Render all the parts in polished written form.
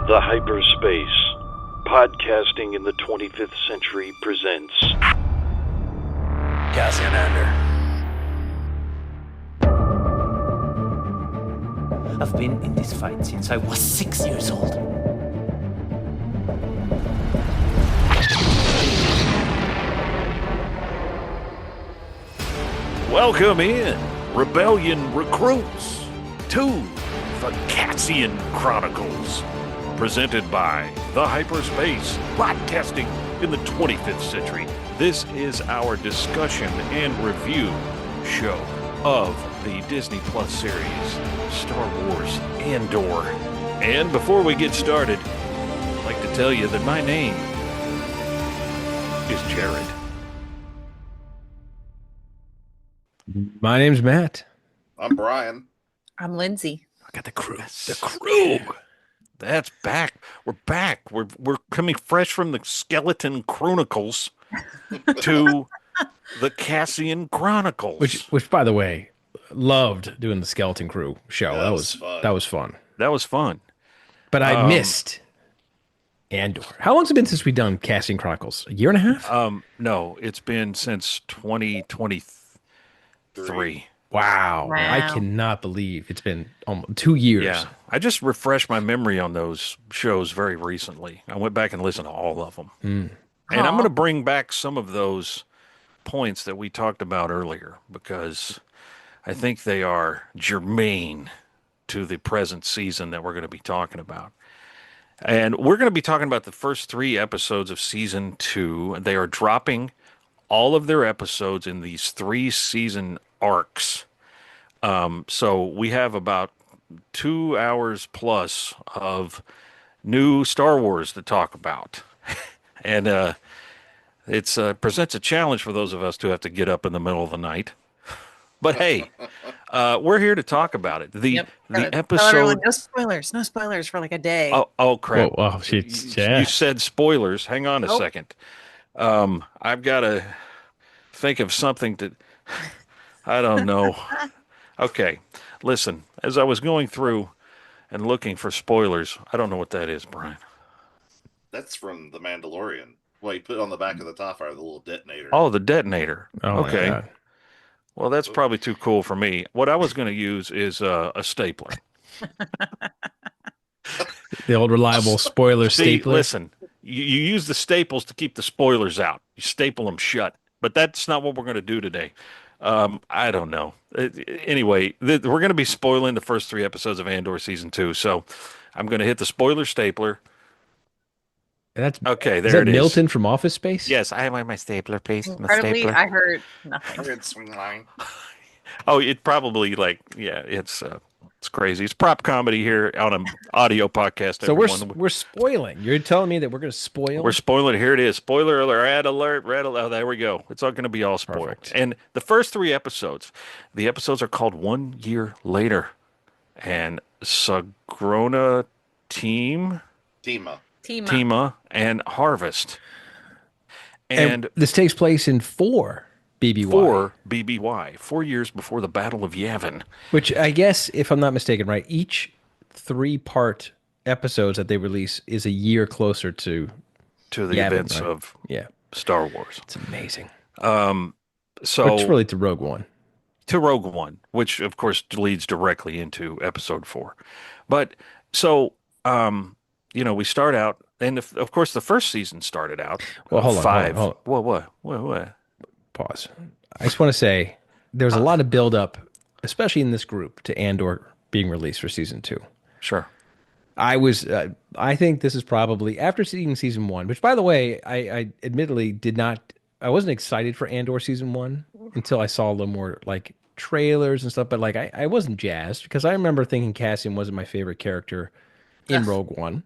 The Hyperspace, podcasting in the 25th century presents Cassian Andor. I've been in this fight since I was 6 years old. Welcome in, Rebellion recruits, to the Cassian Chronicles, presented by The Hyperspace, podcasting in the 25th century. This is our discussion and review show of the Disney Plus series, Star Wars Andor. And before we get started, I'd like to tell you that my name is Jared. My name's Matt. I'm Brian. I'm Lindsey. I got the crew. The crew. That's back. We're back. We're coming fresh from the Skeleton Chronicles to the Cassian Chronicles. Which by the way, loved doing the Skeleton Crew show. Yeah, that was fun. That was fun. But I missed Andor. How long's it been since we've done Cassian Chronicles? A year and a half? No, it's been since 2023. Wow. I cannot believe it's been almost 2 years. Yeah. I just refreshed my memory on those shows very recently. I went back and listened to all of them. And I'm going to bring back some of those points that we talked about earlier because I think they are germane to the present season that we're going to be talking about. And we're going to be talking about the first 3 episodes of season 2. They are dropping all of their episodes in these 3 season arcs. So we have about 2 hours plus of new Star Wars to talk about. And it's presents a challenge for those of us to have to get up in the middle of the night. But hey, we're here to talk about it. The episode. No spoilers for like a day. Oh crap! Oh, you said spoilers. Hang on a second. I've got to think of something to. I don't know. Okay, listen. As I was going through and looking for spoilers, I don't know what that is, Brian. That's from The Mandalorian. Well, you put on the back of the TIE fighter the little detonator. Oh, the detonator. Oh, okay. Well, that's probably too cool for me. What I was going to use is a stapler. The old reliable spoiler stapler. Listen, you use the staples to keep the spoilers out. You staple them shut. But that's not what we're going to do today. I don't know. Anyway, we're going to be spoiling the first 3 episodes of Andor season 2. So I'm going to hit the spoiler stapler. That's okay. There is that it is. Milton from Office Space? Yes, I have my stapler, please. Incredibly, I heard nothing. Red swing line. Oh, it probably it's crazy. It's prop comedy here on an audio podcast. So we're spoiling. You're telling me that we're going to spoil? We're spoiling. Here it is. Spoiler alert. Red alert. Oh, there we go. It's all going to be all spoiled. Perfect. And the first 3 episodes, the episodes are called 1 Year Later, and Sagrona Tima, and Harvest. And this takes place in 4 BBY. 4 BBY, 4 years before the Battle of Yavin. Which I guess, if I'm not mistaken, right, each 3-part episodes that they release is a year closer to the Yavin, events right? of Star Wars. It's amazing. So which really to Rogue One. To Rogue One, which of course leads directly into episode 4. But so we start out, and of course the first season started out. Well, hold on. 5. Hold on. What? Pause. I just want to say there's a lot of build up, especially in this group, to Andor being released for season 2. Sure. I think this is probably after seeing season 1, which by the way, I admittedly I wasn't excited for Andor season 1 until I saw a little more like trailers and stuff, but like I wasn't jazzed because I remember thinking Cassian wasn't my favorite character in Rogue One.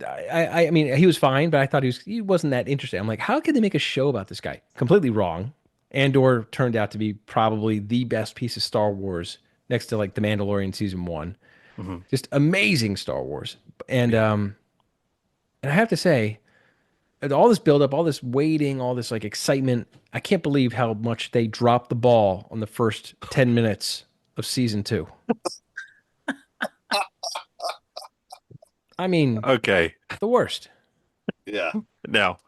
I mean, he was fine, but I thought he wasn't that interesting. I'm like, how could they make a show about this guy? Completely wrong. Andor turned out to be probably the best piece of Star Wars next to like The Mandalorian season 1. Mm-hmm. Just amazing Star Wars. And I have to say, all this buildup, all this waiting, all this like excitement, I can't believe how much they dropped the ball on the first 10 minutes of season 2. I mean, Okay. the worst. Yeah. Now,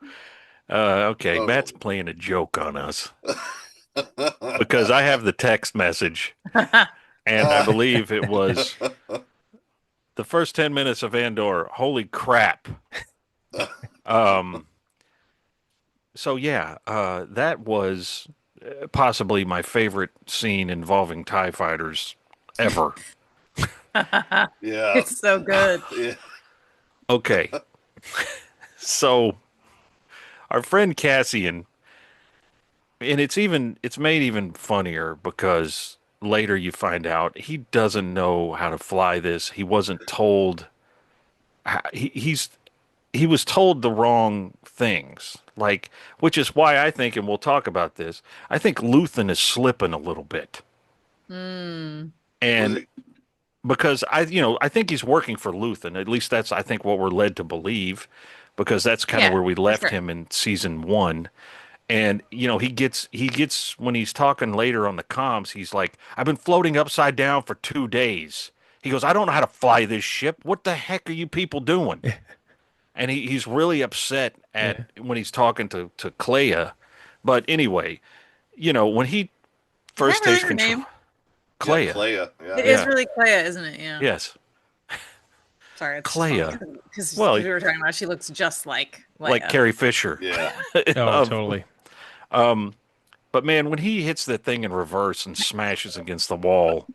okay, Matt's Totally. playing a joke on us because I have the text message, and I believe it was the first 10 minutes of Andor. Holy crap. Um, so yeah, that was possibly my favorite scene involving TIE fighters ever. Yeah. It's so good. Yeah. Okay, so our friend Cassian, and it's made even funnier because later you find out he doesn't know how to fly this. He wasn't told. He was told the wrong things, like, which is why I think, and we'll talk about this. I think Luthen is slipping a little bit, Mm. Was and it, because I think he's working for Luthen. At least that's I think what we're led to believe, because that's kind of Yeah, where we for left sure. him in season one. And he gets when he's talking later on the comms, he's like, "I've been floating upside down for 2 days." He goes, "I don't know how to fly this ship. What the heck are you people doing?" And he's really upset at Yeah. when he's talking to Clea. But anyway, when he Is that first really takes her control, name? yeah, Clea, Clea. It Yeah. is yeah, really Clea, isn't it? Yeah. yes, Sorry, it's just funny Clea. because Well, we were talking about she looks just like like Leia. Carrie Fisher. Yeah. Oh, Um, totally. but man, when he hits that thing in reverse and smashes against the wall,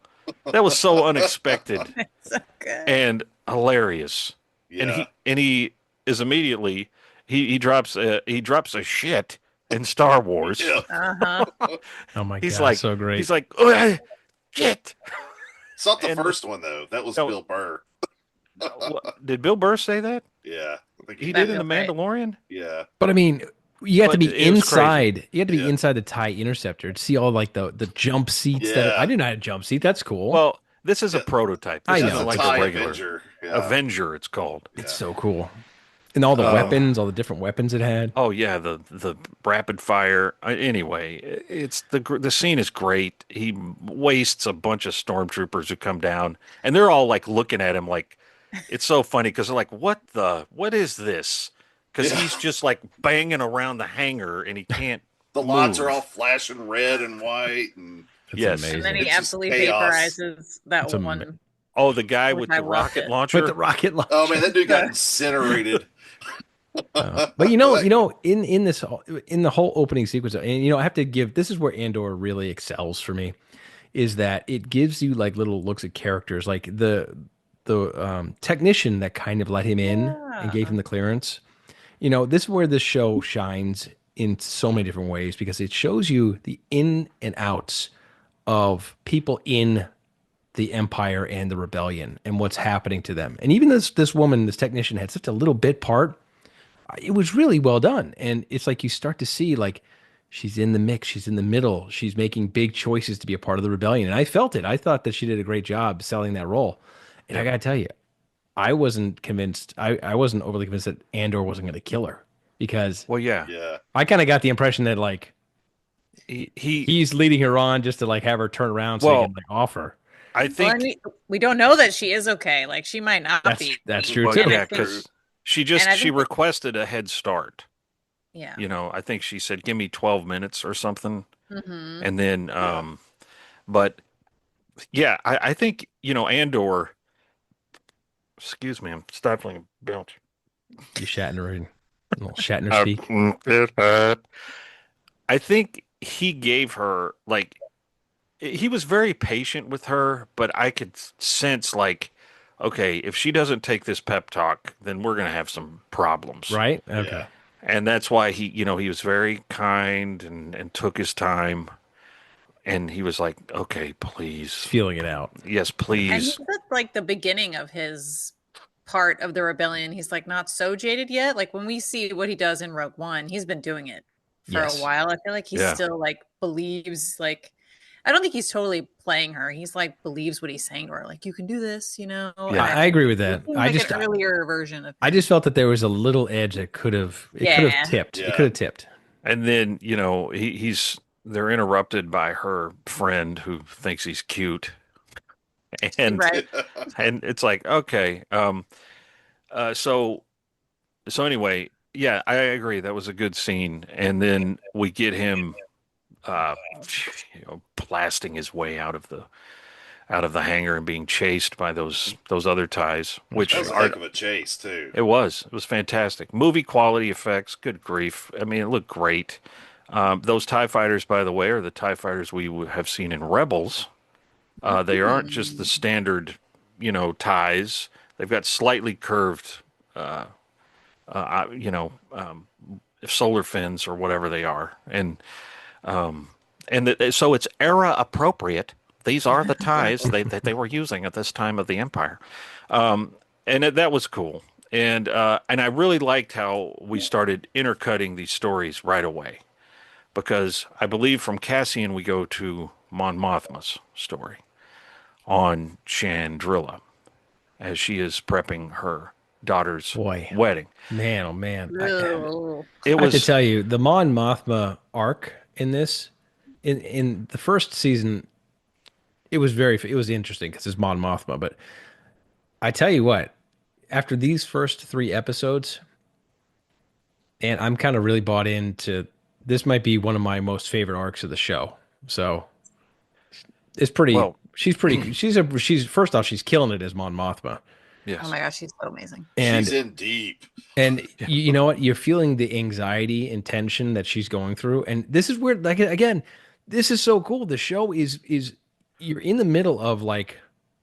that was so unexpected It's so good. and hilarious. And Yeah. he is immediately he drops a shit in Star Wars. Yeah. Uh-huh. Oh my He's God, like so great. he's like "Ugh, shit. It's not the And first one though. That was no, Bill Burr. did Bill Burr say that? Yeah. I think he He That did in did. The feels right. Mandalorian? Yeah. But I mean, you have to But be it was crazy. inside. You have to be Yeah. inside the TIE interceptor to see all like the jump seats that I Yeah. didn't know how to jump seat. That's cool. Well, this is a Yeah. prototype. I This This is isn't know, a but like a TIE regular Avenger. Yeah. Avenger, it's called. it's Yeah. so cool. And all the Um, weapons, all the different weapons it had. oh yeah, the rapid fire. Anyway, it's the scene is great. He wastes a bunch of stormtroopers who come down, and they're all like looking at him like it's so funny because they're like, what is this? Because Yeah. he's just like banging around the hangar and he can't The lots are all move. flashing red and white, and It's Yes. And then amazing. he it's just absolutely chaos. vaporizes that It's am- one, Oh, the guy which with I the loved rocket it. with the launcher. rocket Oh man, launcher. that dude got incinerated. But Like, in this in the whole opening sequence, and I have to give this is where Andor really excels for me, is that it gives you like little looks at characters, like the technician that kind of let him in and gave Yeah. him the clearance. This is where this show shines in so many different ways because it shows you the in and outs of people in the Empire and the Rebellion and what's happening to them. And even this woman, this technician, had such a little bit part. It was really well done, and it's like you start to see like she's in the mix, she's in the middle, she's making big choices to be a part of the rebellion, and I felt it. I thought that she did a great job selling that role, and I Yep. gotta tell you, I wasn't convinced. I wasn't overly convinced that Andor wasn't going to kill her because Well, yeah. yeah. I kind of got the impression that like He he's leading her on just to like have her turn around so he well, can like offer. I Well, I think mean, we don't know that she is okay. Like she might not That's be. true well, too. And I yeah, think, because she and I she think, that, requested a head start. yeah. I think she said, "Give me 12 minutes or something," Hmm. and then, Yeah. but yeah, I think Andor. Excuse me, I'm stifling a belch. You Shatner, little Shatner speak. I think he gave her like he was very patient with her, but I could sense like, okay, if she doesn't take this pep talk, then we're gonna have some problems. Right? Yeah. Okay. And that's why he was very kind and took his time. And he was like, okay, please. He's feeling it out. Yes, And please. he's at like the beginning of his part of the rebellion. He's like not so jaded yet. Like when we see what he does in Rogue One, he's been doing it for a Yes. while. I feel like he Yeah. still like believes like I don't think he's totally playing her. He's like believes what he's saying to her. Like you can do this, Yeah. And I agree with that. He seemed I like just an earlier version of I him. just felt that there was a little edge that could have Yeah. tipped. It Yeah. could have tipped. And then, they're interrupted by her friend who thinks he's cute. And Right. and it's like, okay, So anyway, yeah, I agree. That was a good scene. And then we get him, uh, blasting his way out of the hangar and being chased by those other ties, That which was a are heck of a chase too. it was fantastic. Movie quality effects, good grief. I mean, it looked great. Those TIE fighters, by the way, are the TIE fighters we have seen in Rebels. They aren't just the Mm. standard, ties. They've got slightly curved, uh, uh, you know, um, solar fins or whatever they are, um, so it's era appropriate. These are the ties that they were using at this time of the Empire, um, and that was cool. And I really liked how we started intercutting these stories right away because I believe from Cassian we go to Mon Mothma's story on Chandrilla as she is prepping her daughter's Boy, wedding. man, oh man. Ugh. It I have to was tell you, the Mon Mothma arc in this, in the first season, it was interesting because it's Mon Mothma. But I tell you what, after these first three episodes, and I'm kind of really bought into this. Might be one of my most favorite arcs of the show. So it's pretty. well, She's pretty. She's first off, she's killing it as Mon Mothma, Oh yes, my gosh, she's so amazing. She's and in deep. And you know what? You're feeling the anxiety and tension that she's going through. And this is weird. Like again, this is so cool. The show is you're in the middle of like,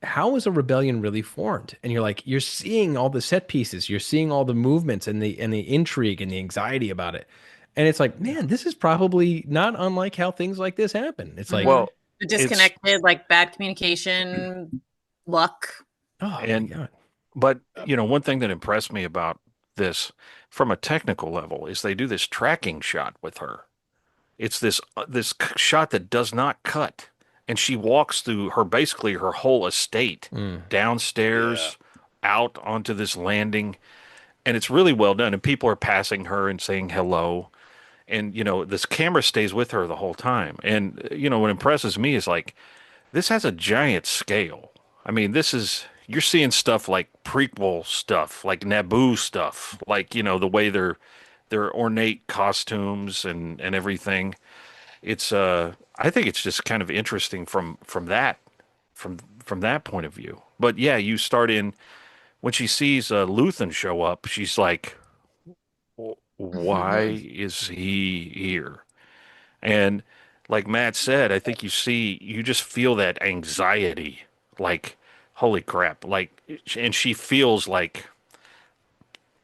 how is a rebellion really formed? And you're seeing all the set pieces, you're seeing all the movements and the intrigue and the anxiety about it. And it's like, man, this is probably not unlike how things like this happen. It's like, Mhm. well, The it's disconnected, like bad communication, luck. oh my and God. but one thing that impressed me about this from a technical level is they do this tracking shot with her. It's shot that does not cut, and she walks through basically her whole estate Mm. Yeah. downstairs out onto this landing, and it's really well done. And people are passing her and saying hello, and this camera stays with her the whole time. And what impresses me is like this has a giant scale. I mean, you're seeing stuff like prequel stuff, like Naboo stuff, like the way their ornate costumes and everything. It's I think it's just kind of interesting from that point of view. But yeah, you start in when she sees Luthen show up, she's like, Why is he here?" And like Matt said, I think you just feel that anxiety, like, holy crap, like, and she feels like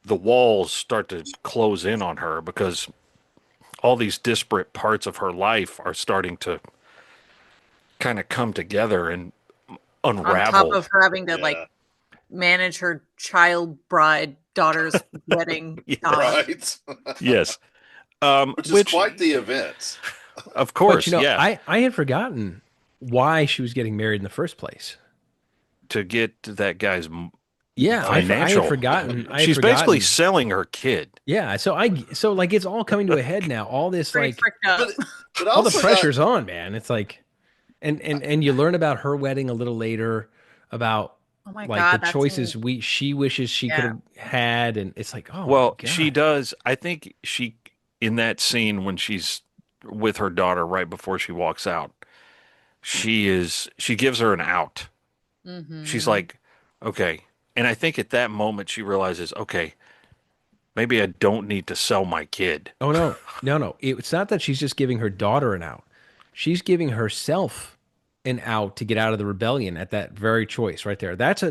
the walls start to close in on her because all these disparate parts of her life are starting to kind of come together and On top unravel. of her having to like Yeah. manage her child bride daughter's wedding. Yeah. Right. Yes. Which is Which, quite the event. of But course, yeah, I had forgotten why she was getting married in the first place. to get to that guy's Yeah, I had financial. forgotten. I had She's basically forgotten. selling her kid. Yeah, so like it's all coming to a head now. All this Pretty like freaked up. But it all the also pressure's on, man. It's like and you learn about her wedding a little later, about Oh my like the god, that's choices she wishes she could yeah. have had, and it's like, oh my Well, she God. does. I think in that scene when she's with her daughter right before she walks out, she gives her an out. She's Mm-hmm. like, okay. And I think at that moment she realizes, okay, maybe I don't need to sell my kid. Oh no. No, no. It's not that she's just giving her daughter an out. She's giving herself an out to get out of the rebellion at that very choice right there. That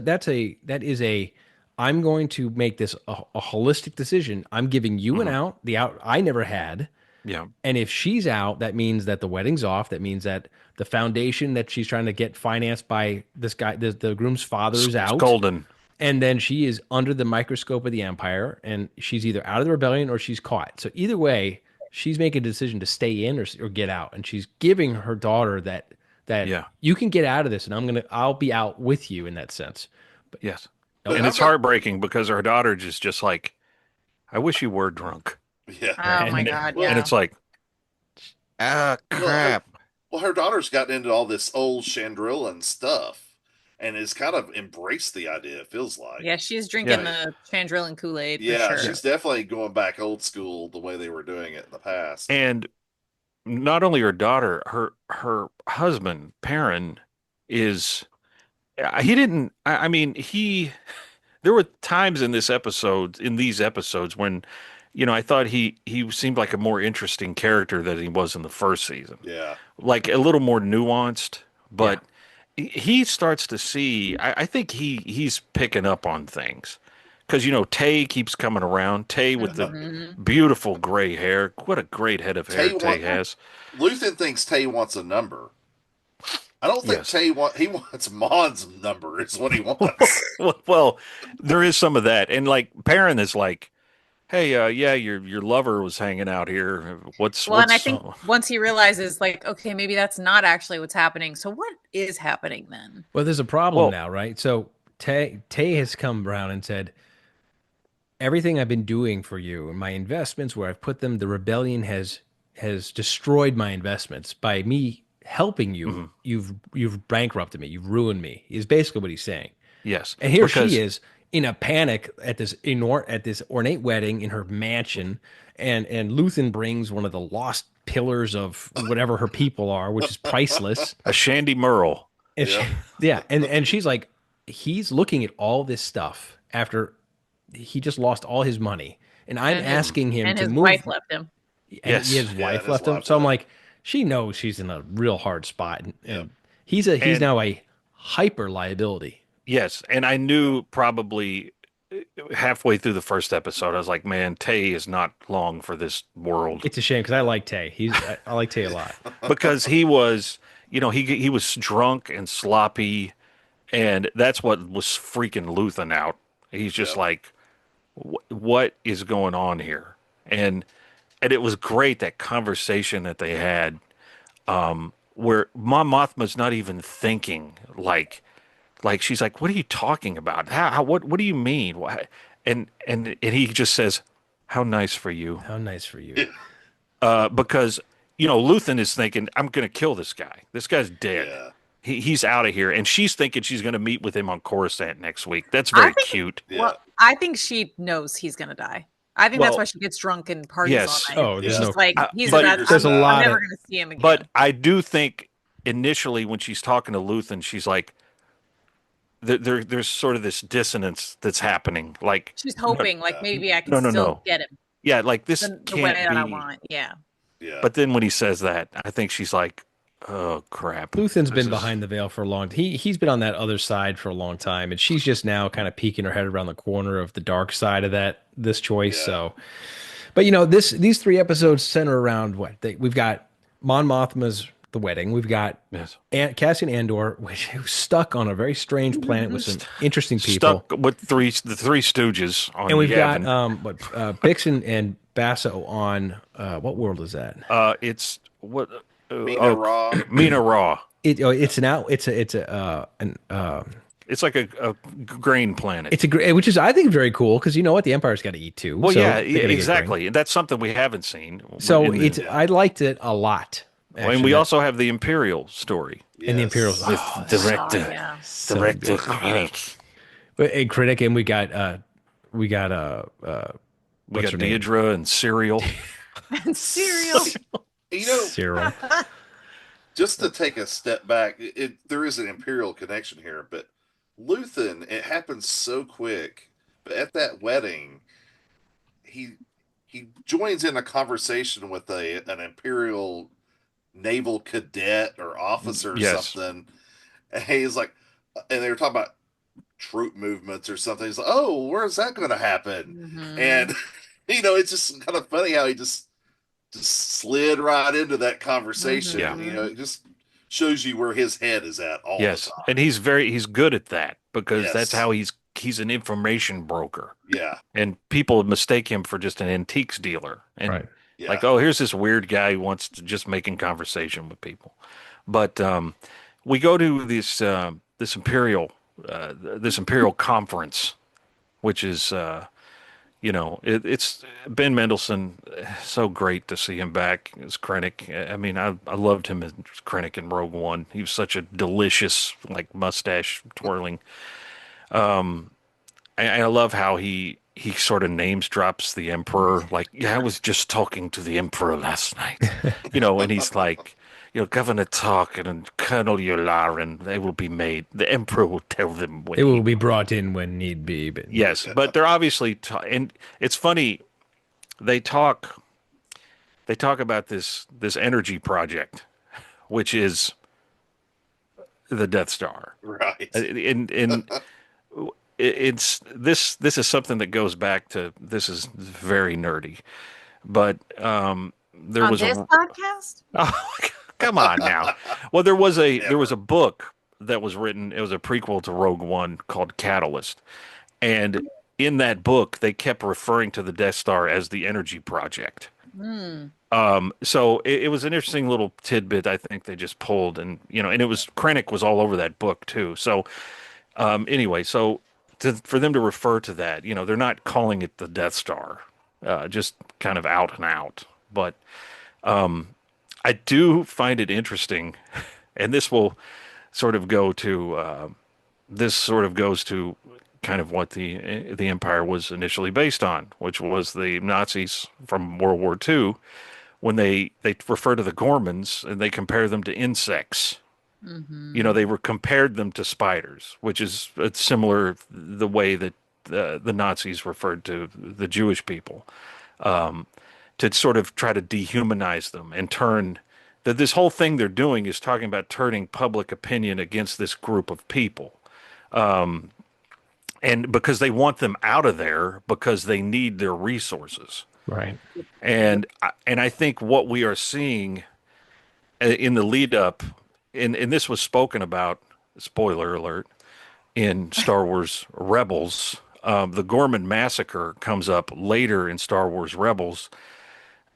is a I'm going to make this a holistic decision. I'm giving you an Hmm. out, the out I never had. Yeah. And if she's out, that means that the wedding's off. That means that the foundation that she's trying to get financed by this guy, the groom's father, is It's out. golden. And then she is under the microscope of the Empire, and she's either out of the rebellion or she's caught. So either way, she's making a decision to stay in or get out, and she's giving her daughter that Yeah. you can get out of this, and I'll be out with you in that sense. Yes. Oh, But And how it's about heartbreaking because her daughter just like, I wish you were drunk. yeah. Oh my And god, well, And yeah. it's like, ah, Well, her crap. well, her daughter's gotten into all this old Chandrillan stuff. and has kind of embraced the idea. It feels like. Yeah, she's drinking Yeah. the Chandrillin Kool-Aid for Yeah, sure. she's definitely going back old school the way they were doing it in the past. And not only her daughter, her husband, Perrin, is he didn't I mean he there were times in these episodes when I thought he seemed like a more interesting character than he was in the first season. Yeah. Like a little more nuanced, Yeah. but he starts to see I think he's picking up on things. Because Tay keeps coming around. Tay with the Mhm. beautiful gray hair. What a great head of hair Tay Tay has. Luthen thinks Tay wants a number. I don't think Yes. he wants Mon's number is what he wants. Well, there is some of that, and like Perrin is like, "Hey, yeah, your lover was hanging out here. Well, and I think once he realizes, like, okay, maybe that's not actually what's happening. So what is happening then? Well, there's a problem Well- now, right? So Tay has come around and said, everything I've been doing for you and my investments, where I've put them, the rebellion has destroyed my investments by me helping you. You've bankrupted me. You've ruined me. Is basically what he's saying. yes, And here because she is in a panic at this ornate wedding in her mansion, and Luthen brings one of the lost pillars of whatever her people are, which is priceless. a Shandy Merle. And Yeah. yeah, and she's like, he's looking at all this stuff after he just lost all his money, and I'm And his- asking him And to his move. wife left him. And Yes. his Yeah, wife and his left him. wife So I'm left. like, she knows she's in a real hard spot, and Yeah. he's And- now a hyper liability. Yes, and I knew probably halfway through the first episode, I was like, "Man, Tay is not long for this world." It's a shame because I like Tay. I like Tay a lot. Because he was, he was drunk and sloppy, and that's what was freaking Luthen out. He's just Yeah. like, what is going on here? And it was great, that conversation that they had, where Mon Mothma's not even thinking, like she's like, "What are you talking about? What do you mean?" And he just says, "How nice for you." How nice for you. Because Luthen is thinking, "I'm going to kill this guy. This guy's dead. Yeah. He's out of here." And she's thinking she's going to meet with him on Coruscant next week. That's very cute. Yeah. Well, I think she knows he's gonna die. I think that's Well, why she gets drunk and parties yes. all night. Oh, there's She's no. just like, he's but about, there's a I'm lot never of- gonna see him again. But I do think initially when she's talking to Luthen, she's like, there's sort of this dissonance that's happening. Like, she's hoping, like, maybe I can No, no, still no. get him yeah, like this the way can't that I be. want. Yeah. Yeah. But then when he says that, I think she's like, "Oh crap." Luthen's This been is- behind the veil for a long. He's been on that other side for a long time, and she's just now kind of peeking her head around the corner of the dark side of this choice. Yeah. So, but these 3 episodes center around what we've got: Mon Mothma's the wedding. We've got Yes. Cassian Andor, who's stuck on a very strange planet with some interesting people, Stuck with the three Stooges on and we've Yavin. got Bixen and Basso on what world is that? It's what Mina Raw. Mina Raw. It's It's like a grain planet. which is I think very cool because you know what, the Empire's got to eat too. Well, so yeah, they gotta get grain. exactly. And that's something we haven't seen. So in the- I liked it a lot. and actually, we that- also have the Imperial story and the Imperials with director, Oh, yeah. so director good. critic. A critic, and we got We what's her got name? Deidre and Serial. And cereal. You know, Cyril. just to take a step back, there is an Imperial connection here, but Luthen, it happens so quick. But at that wedding, he joins in a conversation with an Imperial naval cadet or officer or Yes. something. And he's like, and they were talking about troop movements or something. He's like, "Oh, where's that going to happen?" Mhm. And it's just kind of funny how he just slid right into that conversation. Yeah. It just shows you where his head is at all Yes, the time. and he's good at that because that's Yes. how he's an information broker, Yeah, and people mistake him for just an antiques dealer. And Right. yeah. like, oh, here's this weird guy who wants to just making conversation with people. But we go to this imperial conference, which is it's Ben Mendelsohn. So great to see him back as Krennic. I mean, I loved him as Krennic in Rogue One. He was such a delicious, like mustache twirling. I love how he sort of names drops the Emperor. Like, yeah, I was just talking to the Emperor last night, and he's like, Governor Tarkin and Colonel Yularen, they will be made. The Emperor will tell them when It he. will be brought in when need be, but Yes, but they're obviously, and it's funny. They talk, they talk about this energy project, which is the Death Star, Right. and it's this is something that goes back to this is very nerdy, but there On was this a podcast? oh, come on now. Well, there was a Never. book that was written. It was a prequel to Rogue One called Catalyst, and in that book they kept referring to the Death Star as the Energy Project. Hmm. So it was an interesting little tidbit I think they just pulled, and it was Krennic was all over that book too. So anyway, so for them to refer to that, they're not calling it the Death Star, just kind of out and out. But I do find it interesting, and sort of go to this sort of goes to kind of what the Empire was initially based on, which was the Nazis from World War II, when they refer to the Gormans and they compare them to insects. They were compared them to spiders, which is similar the way that the Nazis referred to the Jewish people, to sort of try to dehumanize them and turn that this whole thing they're doing is talking about turning public opinion against this group of people. And because they want them out of there because they need their resources. right. And I think what we are seeing in the lead up, and this was spoken about, spoiler alert, in Star Wars Rebels. The Gorman massacre comes up later in Star Wars Rebels,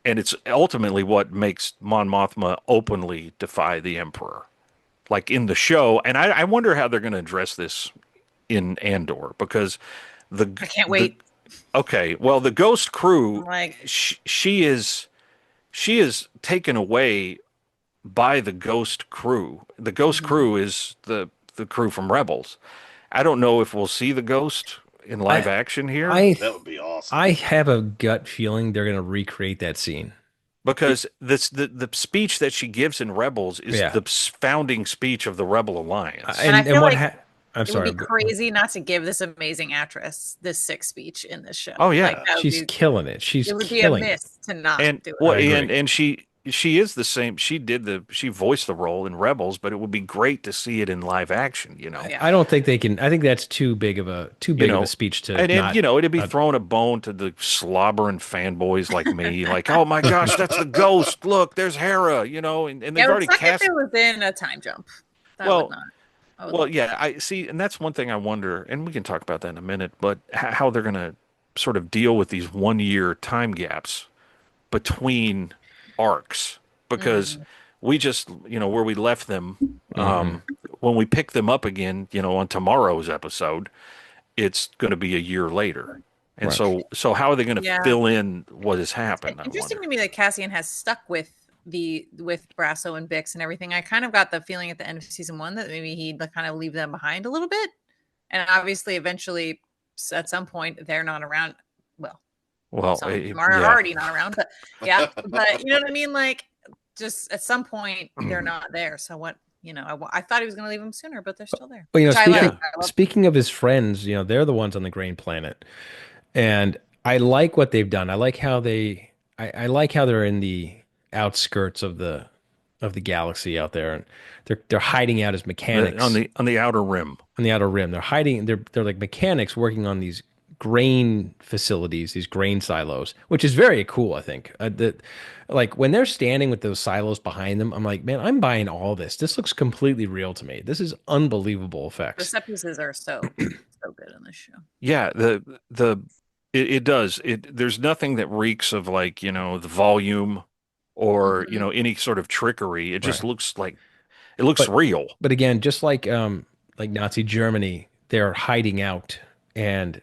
and it's ultimately what makes Mon Mothma openly defy the Emperor, like in the show. And I wonder how they're going to address this in Andor because I can't wait. okay, well, the Ghost Crew, Like, she is taken away by the Ghost Crew. The Ghost Crew is the crew from Rebels. I don't know if we'll see the Ghost in live action here I That would be awesome. I have a gut feeling they're going to recreate that scene. because the speech that she gives in Rebels is Yeah. the founding speech of the Rebel Alliance. And I feel what like I'm it sorry. would be crazy not to give this amazing actress this sick speech in this show. Oh, yeah. Like, that would She's be, killing it. She's it would be a killing it. miss to not and do it. well, I agree. and she is the same. She voiced the role in Rebels, but it would be great to see it in live action. Yeah. I don't think they can. I think that's too big of a speech to and not. it'd be throwing a bone to the slobbering fanboys like me, like, oh my gosh, that's the Ghost. Look, there's Hera, and Yeah, they've it would already suck cast. if it was in a time jump. That Well, would not. I would Well, love yeah, I see, and that's one thing I wonder, and we can talk about that in a minute, but how they're going to sort of deal with these 1 year time gaps between arcs, because we just, where we left them, when we pick them up again, on tomorrow's episode, it's going to be a year later. And Right. so how are they going to Yeah. fill in what has happened? I Interesting wonder. to me that Cassian has stuck with Brasso and Bix and everything. I kind of got the feeling at the end of season 1 that maybe he'd kind of leave them behind a little bit. And obviously, eventually, at some point, they're not around. Well, Some of them are yeah. already not around, but yeah, but you know what I mean? Like, just at some point, they're not there. So what, I thought he was going to leave them sooner, but they're still there. Well, Which I like. I love- speaking of his friends, they're the ones on the Grain Planet, and I like what they've done. I like how I like how they're in the outskirts of the galaxy out there, and they're hiding out as mechanics On the outer rim. on the outer rim. They're hiding. They're like mechanics working on these grain facilities, these grain silos, which is very cool. I think like when they're standing with those silos behind them, I'm like, man, I'm buying all this. This looks completely real to me. This is unbelievable the effects. set pieces are so good in this show. Yeah, it does. There's nothing that reeks of like, the volume or, any sort of trickery. It just Right. looks like it looks real. But again, just like Nazi Germany, they're hiding out and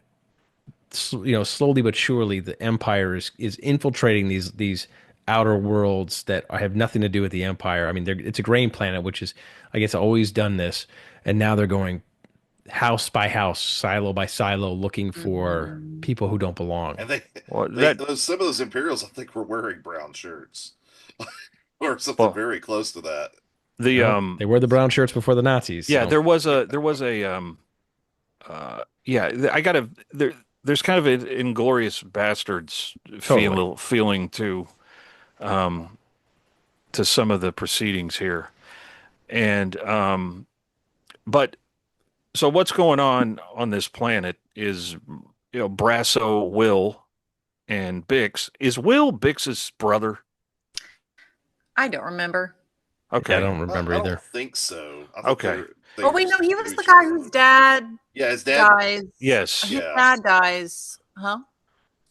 slowly but surely, the Empire is infiltrating these outer worlds that have nothing to do with the Empire. I mean, it's a grain planet, which is, I guess, always done this, and now they're going house by house, silo by silo, looking for Mhm. people who don't belong. And they, Well, they that those some of those Imperials I think were wearing brown shirts or something well, very close to that. the Well, they were the brown shirts before the Nazis. yeah, So I gotta there's kind of an Inglorious Bastards totally. feeling um to some of the proceedings here. And but so what's going on this planet is, Brasso, Will, and Bix. Is Will Bix's brother? I don't remember. Yeah, I Okay. don't remember I don't either. think so. I think Okay. they Oh were wait, no, he was the Scooch guy or whose something. dad Yeah, his dad. dies. Yes. His Yeah, dad dies, huh?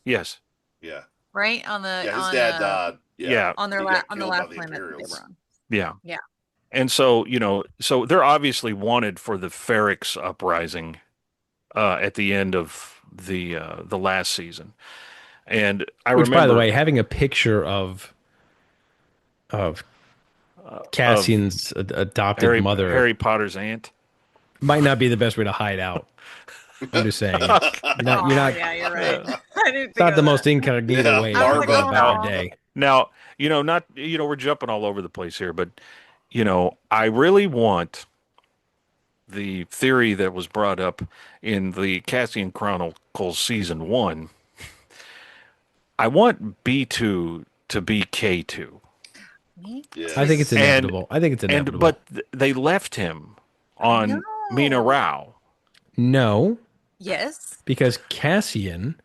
Yes. yeah, Right on yeah. His dad died. Yeah, Yeah. on he got on the killed by last the planet that they were Imperials. on. Yeah. Yeah. And so, so they're obviously wanted for the Ferrix uprising at the end of the last season. And I Which, by the remember way, having a picture of of Cassian's adopted mother Harry Potter's aunt. might not be the best way to hide out. I'm just saying. You're Oh not yeah, you're right. Uh, I didn't it's think not the of most that. incognito Yeah, way I to was like, go Marva. oh about your no. day. Now, not, we're jumping all over the place here, but, I really want the theory that was brought up in the Cassian Chronicles season 1. I want B2 to be K2. Me I think it's Yes. And inevitable. I think it's and inevitable. but they left him I know. on Mina Rao. No, Yes. because Cassian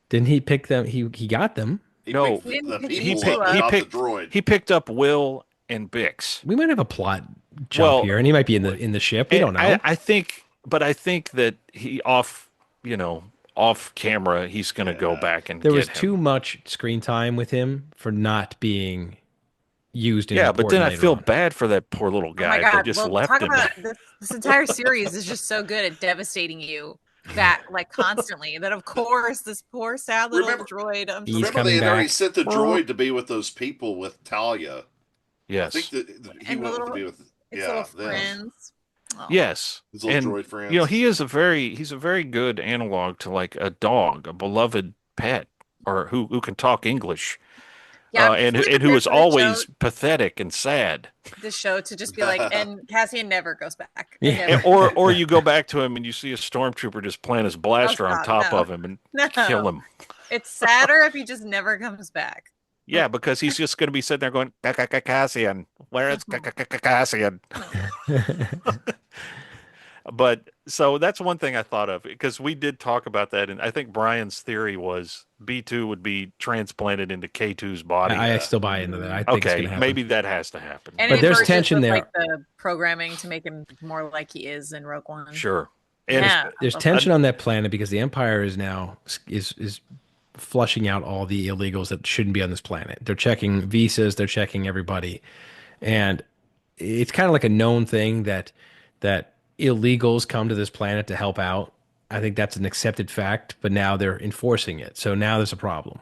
didn't he pick them? He got them. He No, picked He didn't the pick he people you up, picked up. he not the picked droid. he picked up Will and Bix. We might have a plot jump Well, here, and he might be in the ship. We don't know. I think, but I think that he off camera, he's going to go Yeah. back and There get was too him. much screen time with him for not being used and Yeah, but then important I later feel on. bad for that poor little Oh my guy if they god. just Well, left talk him. about this entire series is just so good at devastating you that like constantly. That of course this poor sad little Remember, droid. I'm so He's remember they coming had already back. sent the droid to be with those people with Talia. I think Yes, that he and the went to little be with its little them, friends. Oh. yes, his little and droid friends. he's a very good analog to like a dog, a beloved pet, or who can talk English, Yeah, I'm and fully and who prepared is for always pathetic and sad. this show to just be like, and Cassian never goes back. Yeah. Never. Or you go back to him and you see a stormtrooper just plant his Oh, blaster on stop. top No. of him and kill No. him. It's sadder if he just never comes back. Yeah, because he's just going to be sitting there going, Cassian, where is Cassian? But so that's one thing I thought of because we did talk about that, and I think Brian's theory was B2 would be transplanted into K2's body. I still buy into that. I think it's Okay, gonna happen. maybe that has to happen. And But it there's merges tension with, there. like the programming to make him more like he is in Rogue One. Sure. And Yeah. There's tension on that planet because the Empire is now is flushing out all the illegals that shouldn't be on this planet. They're checking visas, they're checking everybody, and it's kind of like a known thing that illegals come to this planet to help out. I think that's an accepted fact, but now they're enforcing it. So now there's a problem,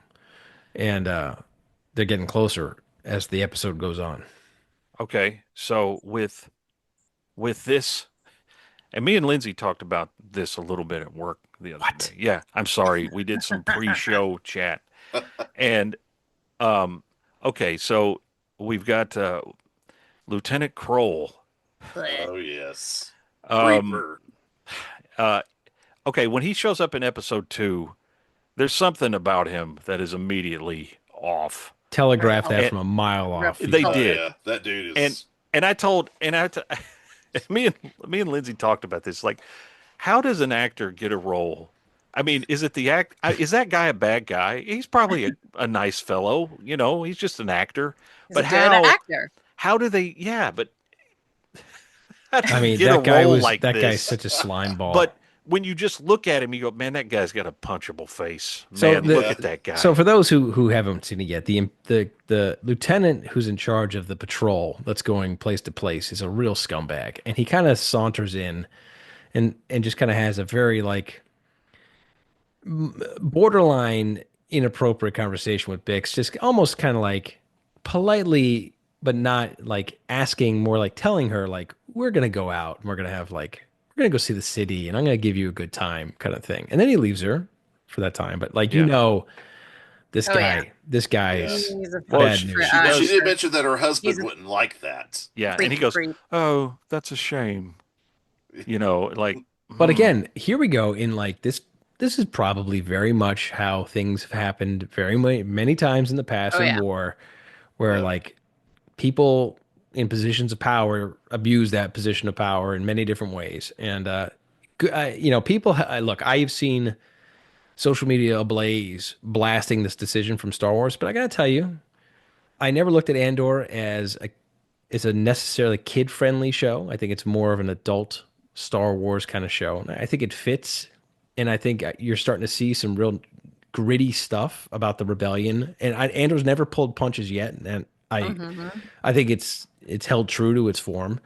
and they're getting closer as the episode goes on. okay, so with this, and me and Lindsay talked about this a little bit at work the other day. Yeah, I'm sorry. We did some pre-show chat. And okay, so we've got Lieutenant Kroll. Oh yes, Um, Reaper. uh, okay, when he shows up in episode 2, there's something about him that is immediately off. Telegraph that And from a mile off. they Oh did. yeah, that dude And is. and me and Lindsay talked about this. Like, how does an actor get a role? I mean, is it the act? Is that guy a bad guy? He's probably a nice fellow. He's just an actor. He's But a good actor. how do they? Yeah, but how do I you mean, get a role like that this? guy's such a slime ball. But when you just look at him, you go, man, that guy's got a punchable face. So Man, look at that guy. So for those who haven't seen it yet, the lieutenant who's in charge of the patrol that's going place to place is a real scumbag, and he kind of saunters in, and just kind of has a very like borderline inappropriate conversation with Bix, just almost kind of like politely, but not like asking, more like telling her, like, we're going to go out and we're going to have like, we're going to go see the city and I'm going to give you a good time kind of thing. And then he leaves her for that time. But like, Yeah. this Oh yeah, this Yeah. guy's he's a Well, bad she, news. she She does. did mention that her husband He's a wouldn't like that. Yeah, and he freaky goes, creep. "Oh, that's a shame." Like, But hmm, again, here we go in like this. This is probably very much how things have happened very many times in the past Oh in yeah. war, where Yep. like people in positions of power abuse that position of power in many different ways. And people look. I've seen social media ablaze, blasting this decision from Star Wars, but I gotta tell you, I never looked at Andor as a necessarily kid friendly show. I think it's more of an adult Star Wars kind of show. And I think it fits. And I think you're starting to see some real gritty stuff about the rebellion. And Andor's never pulled punches yet. And Hmm. I think it's held true to its form.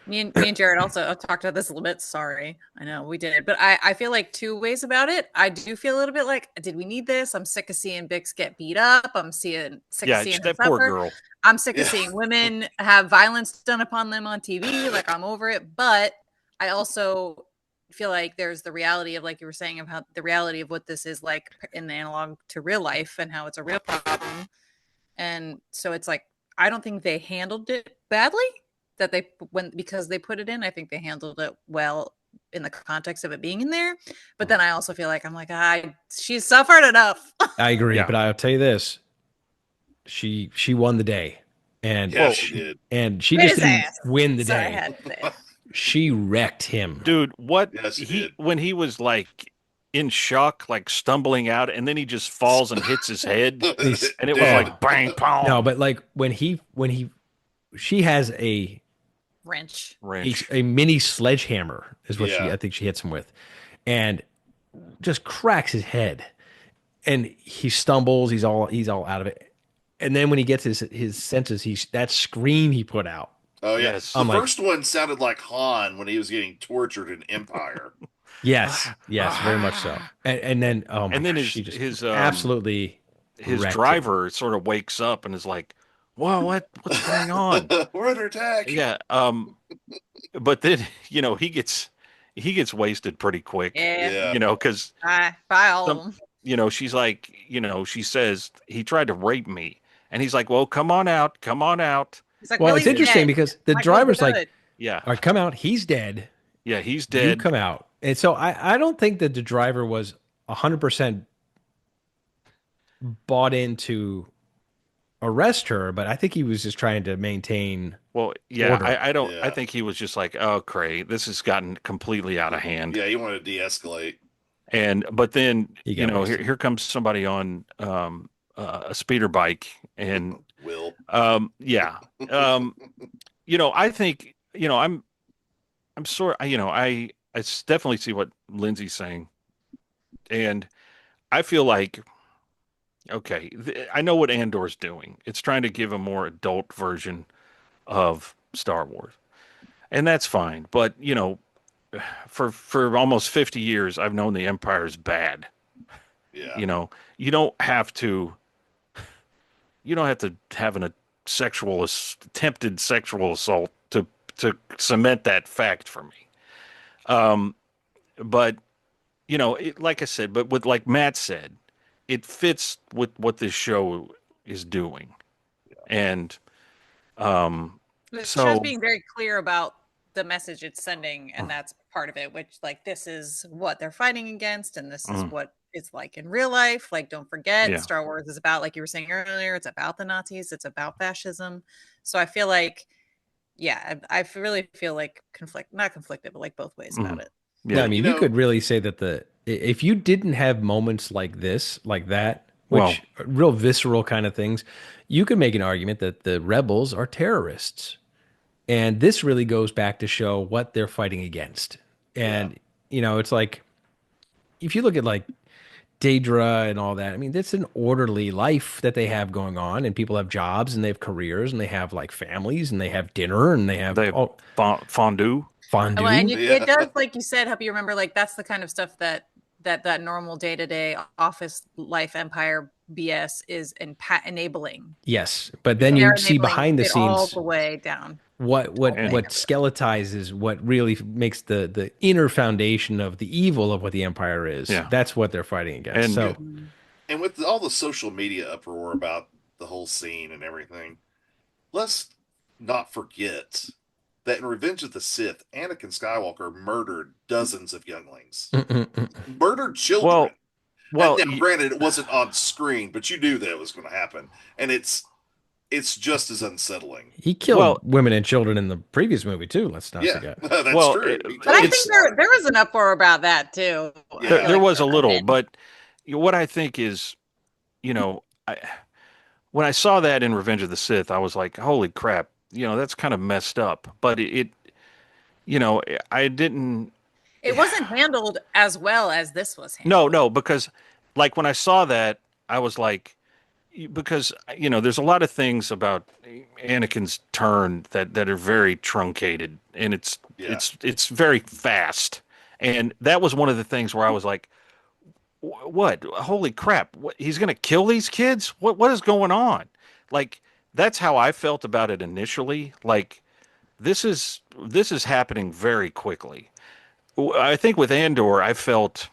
Me and Jared also talked about this a little bit. Sorry, I know we did, but I feel like two ways about it. I do feel a little bit like, did we need this? I'm sick of seeing Bix get beat up. I'm sick of yeah, seeing her that poor suffer. girl. I'm sick of Yeah. seeing women have violence done upon them on TV. Like, I'm over it. But I also feel like there's the reality of, like you were saying, of how the reality of what this is like in the analog to real life and how it's a real problem. And so it's like, I don't think they handled it badly that because they put it in. I think they handled it well in the context of it being in there. But then I also feel like, I'm like, she's suffered enough. I agree. Yeah. But I'll tell you this, she won the day. And Yeah, Well, she did. she Beat just his didn't ass. win the Sorry, I day. had to say it. She wrecked him. Dude, what Yes, she did. when he was like in shock, like stumbling out, and then he just falls and hits his head, and it was Dead. like bang, No, pong, but like she has Wrench. wrench. a mini sledgehammer is what Yeah. I think she hits him with, and just cracks his head, and he stumbles. He's all out of it, and then when he gets his senses, that scream he put out. Oh yeah. Yes. The I'm like, first one sounded like Han when he was getting tortured in Empire. yes, very much so. And then oh my And then gosh, she just his absolutely his wrecked him. driver sort of wakes up and is like, "Whoa, what's going on?" We're under attack. Yeah. But then he gets wasted pretty quick. Yeah. Yeah. Because Bye, all of some, them. she's like, she says he tried to rape me, and he's like, "Well, come on out, come on out." He's like, Well, well, it's he's interesting dead. because the Like, well, driver's like, good. Yeah, all right, come out. He's dead. yeah, he's You dead. come out. And so I don't think that the driver was 100% bought into arrest her, but I think he was just trying to maintain Well, yeah, order. I don't. I Yeah. think he was just like, "Oh, Cray, this has gotten completely out of hand." Yeah, you want to de-escalate. But then He got wasted. here comes somebody on a speeder bike, and Will. yeah, I think I'm sort. I definitely see what Lindsay's saying, and I feel like okay, I know what Andor's doing. It's trying to give a more adult version of Star Wars, and that's fine. But for almost 50 years, I've known the Empire is bad. Yeah. You don't have to. You don't have to have an attempted sexual assault to cement that fact for me. Um, but like I said, but with like Matt said, it fits with what this show is doing, and The so show's being very clear about the message it's sending, and that's part of it, which, like, this is what they're fighting against, and this is what it's like in real life. Like, don't forget, Yeah. Star Wars is about, like you were saying earlier, it's about the Nazis, it's about fascism. So I feel like, yeah, I really feel like not conflicted, but like both ways about it. Yeah, I yeah, mean, you could really say that if you didn't have moments like this, like that, which Well- are real visceral kind of things, you could make an argument that the rebels are terrorists. And this really goes back to show what they're fighting against. And, it's like, if you look at like Daedra and all that, I mean, it's an orderly life that they have going on, and people have jobs and they have careers and they have like families and they have dinner and they have they have fondue. fondue. Well, and Yeah. it does, like you said, help you remember, like, that's the kind of stuff that that normal day-to-day office life empire BS is enabling. Yes, but then They're you see enabling behind the it all scenes the way down. what skeletizes what really makes the inner foundation of the evil of what the empire is. Yeah. That's what they're fighting against. And- So And with all the social media uproar about the whole scene and everything, let's not forget that in Revenge of the Sith, Anakin Skywalker murdered dozens of younglings, murdered children. Well, now, granted, it wasn't on screen, but you knew that it was going to happen, and it's just as unsettling. he killed women and children in the previous movie too. Let's not forget. That's Well, true. But I think there was an uproar about that too. Yeah. there was a little, but what I think is, when I saw that in Revenge of the Sith, I was like, holy crap, that's kind of messed up. But I didn't. It wasn't handled as well as this was handled. No, because like when I saw that, I was like, because there's a lot of things about Anakin's turn that are very truncated, and it's very fast, and that was one of the things where I was like, what? Holy crap! He's gonna kill these kids? What is going on? Like that's how I felt about it initially. Like this is happening very quickly. I think with Andor, I felt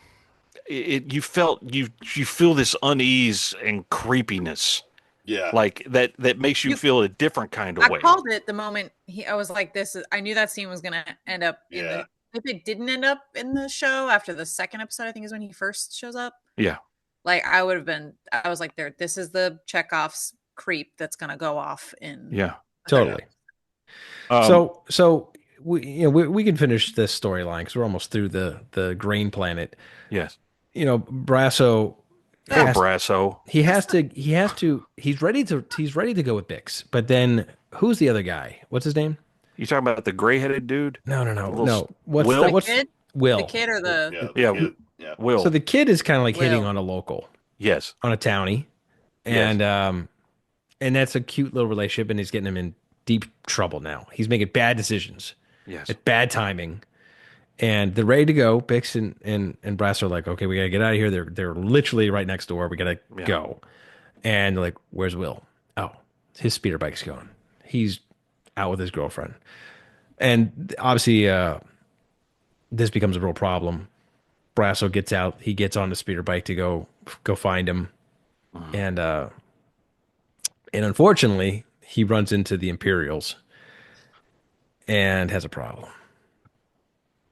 it. You feel this unease and creepiness. Yeah, like that makes you feel a different kind of way. I called it the moment I was like, I knew that scene was gonna end up in the. If it didn't end up in the show after the second episode, I think is when he first shows up. Yeah. Like I was like, this is the Chekhov's creep that's gonna go off in. Yeah, totally. So we can finish this storyline because we're almost through the grain planet. Yes. Brasso. Brasso. He's ready to go with Bix, but then who's the other guy? What's his name? You talking about the gray-headed dude? No. Will? Will? The kid or the yeah. Will. So the kid is kind of like hitting on a local. Yes. On a townie, and that's a cute little relationship, and he's getting him in deep trouble now. He's making bad decisions. Yes. It's bad timing. And they're ready to go. Bix and Brass are like, okay, we gotta get out of here. They're literally right next door. We gotta go. And they're like, where's Will? Oh, his speeder bike's gone. He's out with his girlfriend. And obviously, this becomes a real problem. Brasso gets out. He gets on the speeder bike to go find him. And unfortunately, he runs into the Imperials and has a problem.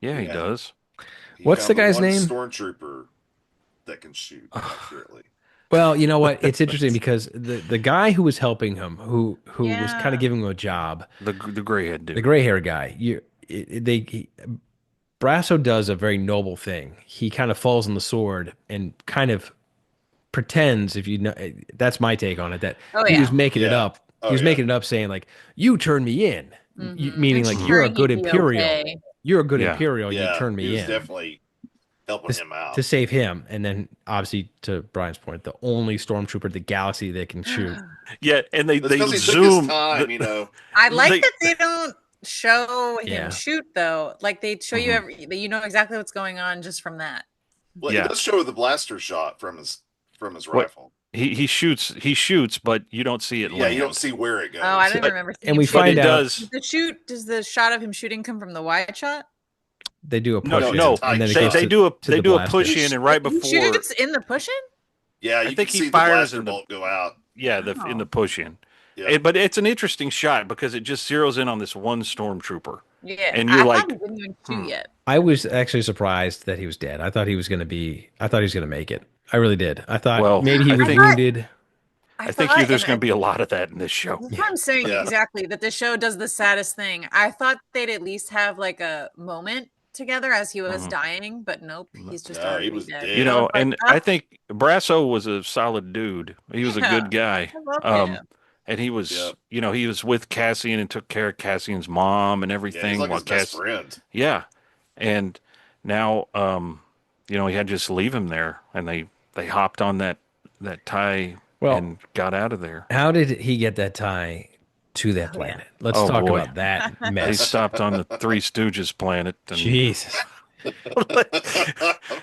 Yeah, he does. What's the guy's name? Stormtrooper that can shoot accurately. Well, you know what? It's interesting because the guy who was helping him, who was kind of giving him a job, the gray-head dude, the gray hair guy. Brasso does a very noble thing. He kind of falls on the sword and kind of pretends, if you know, that's my take on it, that he was making it up. He was making it up, saying like, "You turned me in," meaning like you're a good Imperial. Okay. You're a good Imperial. You turned me in. Definitely helping him out to save him, and then obviously to Brian's point, the only stormtrooper in the galaxy that can shoot. Yeah, and they zoom. Time, I like that they don't show him shoot though. like they show you you know exactly what's going on just from that. Well, he does show the blaster shot from his rifle. He shoots, but you don't see it. Yeah, you don't see where it goes. Oh, I didn't remember. And we find out does the shot of him shooting come from the wide shot? They do a push in. No. And then they do a push in, and right before he shoots in the push in. Yeah, I think he he fires the blaster bolt go out. Yeah, in the push in. Yeah. But it's an interesting shot because it just zeroes in on this one stormtrooper. Yeah, and you're like, he didn't even shoot yet. I was actually surprised that he was dead. I thought he was going to make it. I really did. I thought maybe he was wounded. I think there's going to be a lot of that in this show. That's what I'm saying exactly, that the show does the saddest thing. I thought they'd at least have like a moment together as he was dying, but nope, he's just already dead. You know, and I think Brasso was a solid dude. He was a good guy. I love him. And he was, he was with Cassian and took care of Cassian's mom and everything. Yeah, he's like his best friend. Yeah, and now, he had to just leave him there, and they hopped on that tie and got out of there. How did he get that tie to that planet? Let's talk about that mess. He stopped on the Three Stooges planet. And Jesus.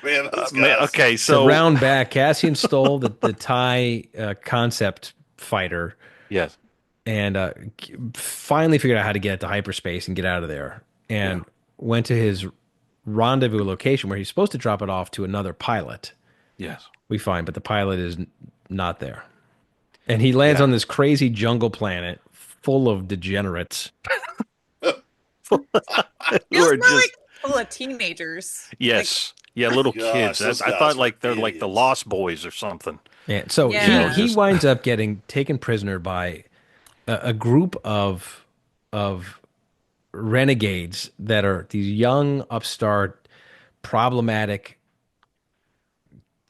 Man, those Man, guys. okay, So so round back, Cassian stole the TIE concept fighter yes, and finally figured out how to get it to hyperspace and get out of there. And went to his rendezvous location where he's supposed to drop it off to another pilot. yes. We find, but the pilot is not there. And he lands Yeah. on this crazy jungle planet full of degenerates. Who Feels are more just like full of teenagers. yes, yeah, little kids. Gosh, those I guys thot were like they're like the idiots. Lost Boys or something. And so Yeah. he Just- winds up getting taken prisoner by a group of renegades that are these young, upstart, problematic.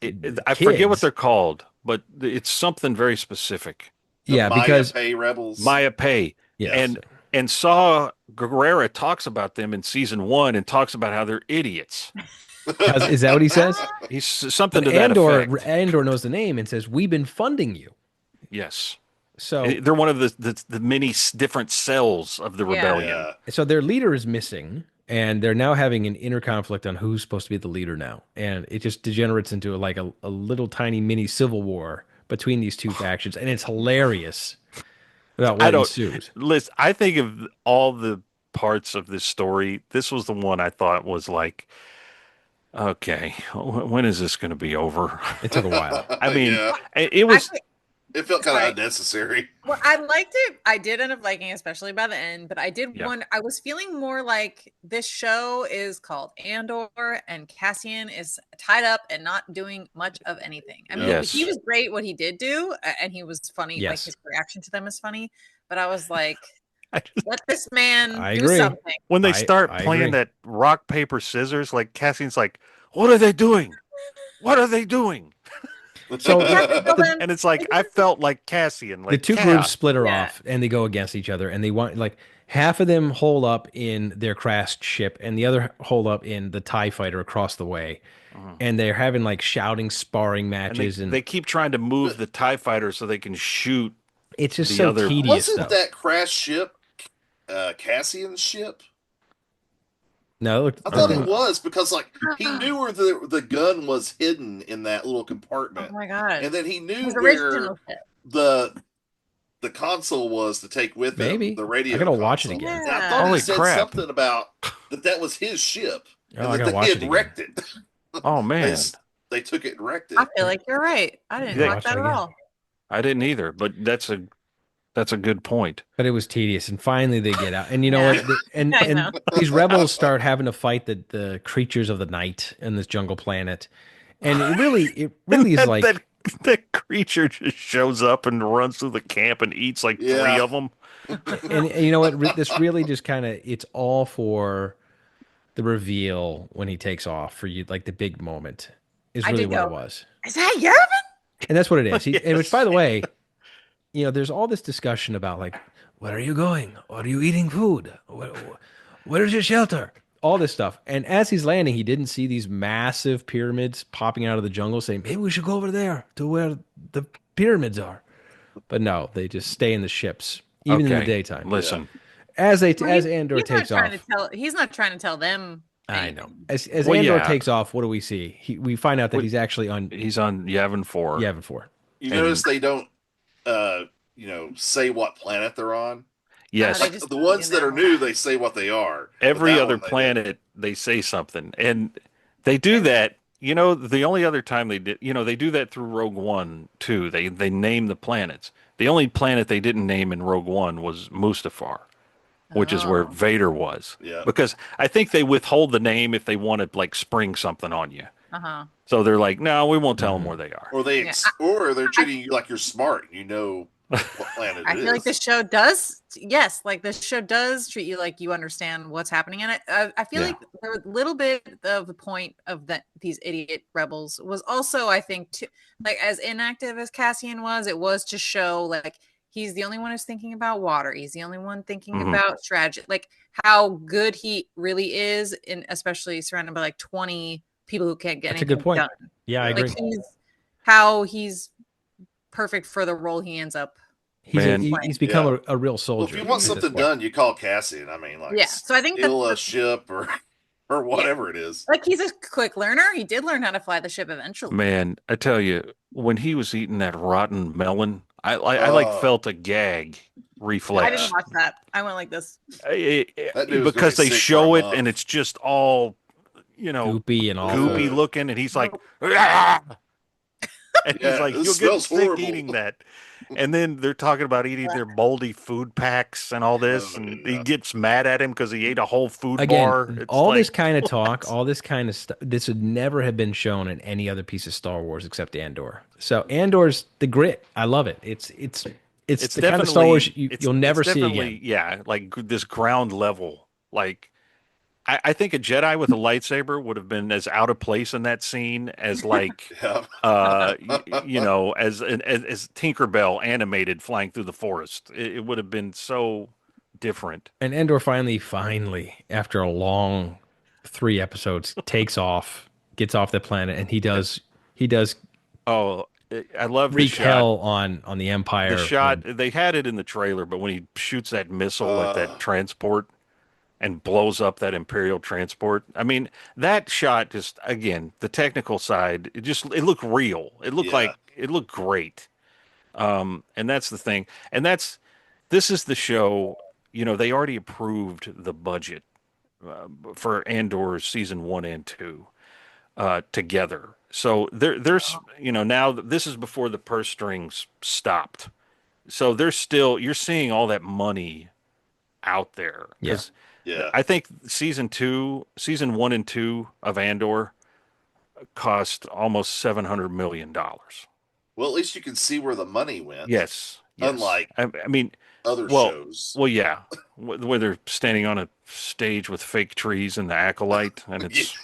I forget what Kids. they're called, but it's something very specific. The Yeah, Maya because Pay rebels. Maya Pei. yes, And Saw Gerrera talks about them in season 1 and talks about how they're idiots. is that what he says? He's something But to that effect. Andor knows the name and says, "We've been funding you." Yes. So They're one of the many different cells of the Yeah. rebellion. Yeah. so their leader is missing, and they're now having an inner conflict on who's supposed to be the leader now, and it just degenerates into like a little tiny mini civil war between these two factions, and it's hilarious about what ensues. Listen, I think of all the parts of this story, this was the one I thought was like, okay, when is this going to be over? It took a while. I mean, Yeah. it was Actually, It felt kind of Sorry. unnecessary. well, I liked it. I did end up liking it, especially by the end. But I did Yeah. wonder. I was feeling more like this show is called Andor, and Cassian is tied up and not doing much of anything. I mean, Yes. he was great what he did do, and he was funny. Like Yes. his reaction to them is funny. But I was like, I just- let this man I do agree. something. when they I start agree. playing that rock, paper, scissors, like Cassian's like, what are they doing? What are they doing? So Well, then, And it's like, I felt like Cassian. Like the two Cap. groups split her Yeah. off, and they go against each other, and they want like half of them hole up in their crashed ship, and the other hole up in the TIE fighter across the way, and they're having like shouting, sparring And matches, and they keep trying to move the TIE fighter so they can shoot. it's just the so other- tedious. Wasn't Though. that crash ship Cassian's ship? No, it looked, I thought it was because like he knew where the gun was hidden in that little compartment, oh my god, and then he knew his where original shit. the console was to take with Maybe. him. The radio. I gotta watch it console. again. And I Yeah. thought Holy he said crap. something about that was his ship, Oh, and I that gotta watch they it had again. wrecked it. Oh, man. They took it and wrecked it. I feel like you're right. I didn't Yeah. like Watch that it at again. all. I didn't either, but that's a good point. But it was tedious, and finally they get out. And you know Yeah. what? And I and know. these rebels start having to fight the creatures of the night in this jungle planet, and it really is that, like that creature just shows up and runs through the camp and eats like Yeah. 3 of them. and you know what? This really just kind of it's all for the reveal when he takes off for you, like the big moment is I really did what go, it was, Is that Yavin? and that's what it is. And which, Yes. by the way, you know, there's all this discussion about like, where are you going? Are you eating food? Where's your shelter? All this stuff. And as he's landing, he didn't see these massive pyramids popping out of the jungle, saying maybe we should go over there to where the pyramids are. But no, they just stay in the ships, even in the Okay, daytime. Listen, As Well, as Andor he's not takes trying off. to tell. He's not trying to tell them. I know. anything. As Well, Andor yeah. takes off, what do we see? We find out that We- he's actually on he's on Yavin 4. Yavin 4. You And- notice they don't, say what planet they're on. Yes. They Like just the tell ones you that are now. new, they say what they are. But Every that other one they planet, they say something. And they do that. You know, the only other time they did, they do that through Rogue One, too. They name the planets. The only planet they didn't name in Rogue One was Mustafar, which is where Oh. Vader was. Yeah. Because I think they withhold the name if they want to, like, spring something on you. Uh-huh. So they're like, no, we won't tell them where they are. Or they Yeah, or they're treating you like you're smart. You know what planet I it feel like is. this show does. Yes, like this show does treat you like you understand what's happening in it. I feel Yeah. like there was a little bit of the point of that these idiot rebels was also, I think, too, like as inactive as Cassian was, it was to show like he's the only one who's thinking about water. He's the only one thinking Mhm. about strategy, like how good he really is, in especially surrounded by like 20 people who can't get That's a anything good point. done. Yeah, I agree. Like he's perfect for the role he ends up. Man. He's become a real Well, soldier. if you want at this something point. done, you call Cassian. I mean, like Yeah, so I think steal that's a ship or or whatever it is. Like he's a quick learner. He did learn how to fly the ship eventually. Man, I tell you, when he was eating that rotten melon, I like Oh. felt a gag I reflex. didn't watch that. I went like this. That dude was gonna Because be they sick show for a it and month. it's just all, you know, Goopy and awful. goopy looking, and he's like, "Ah!" And he's Yeah, like, this you'll get smells sick horrible. eating that. And then they're talking about eating their moldy food packs and all this, and he Yeah. gets mad at him because he ate a whole food Again, bar. It's all like, this kind of talk, all this kind of stuff, this would never have been shown in any other piece of Star Wars except Andor. So Andor's the grit. I love it. It's the kind of Star Wars you'll never see again. Yeah, like this ground level. Like, I think a Jedi with a lightsaber would have been as out of place in that scene as like Yeah. you know, as Tinkerbell animated flying through the forest. It would have been so different. And Andor finally, after a long 3 episodes, takes off, gets off the planet, and he does Oh, I love the wreak shot. hell on the Empire. The shot, they had it in the trailer, but when he shoots that missile at that transport and blows up that Imperial transport, I mean, that shot just, again, the technical side, it looked real. It looked Yeah. it looked great. And that's the thing. And this is the show, you know, they already approved the budget for Andor season 1 and 2 together. So there's, you know, now this is before the purse strings stopped. So there's still, you're seeing all that money out there. Yeah. Yeah. I think season 1 and 2 of Andor cost almost $700 million. Well, at least you can see where the money went. Yes. Unlike I mean, other well, shows. well, yeah, where they're standing on a stage with fake trees and the acolyte, and it's.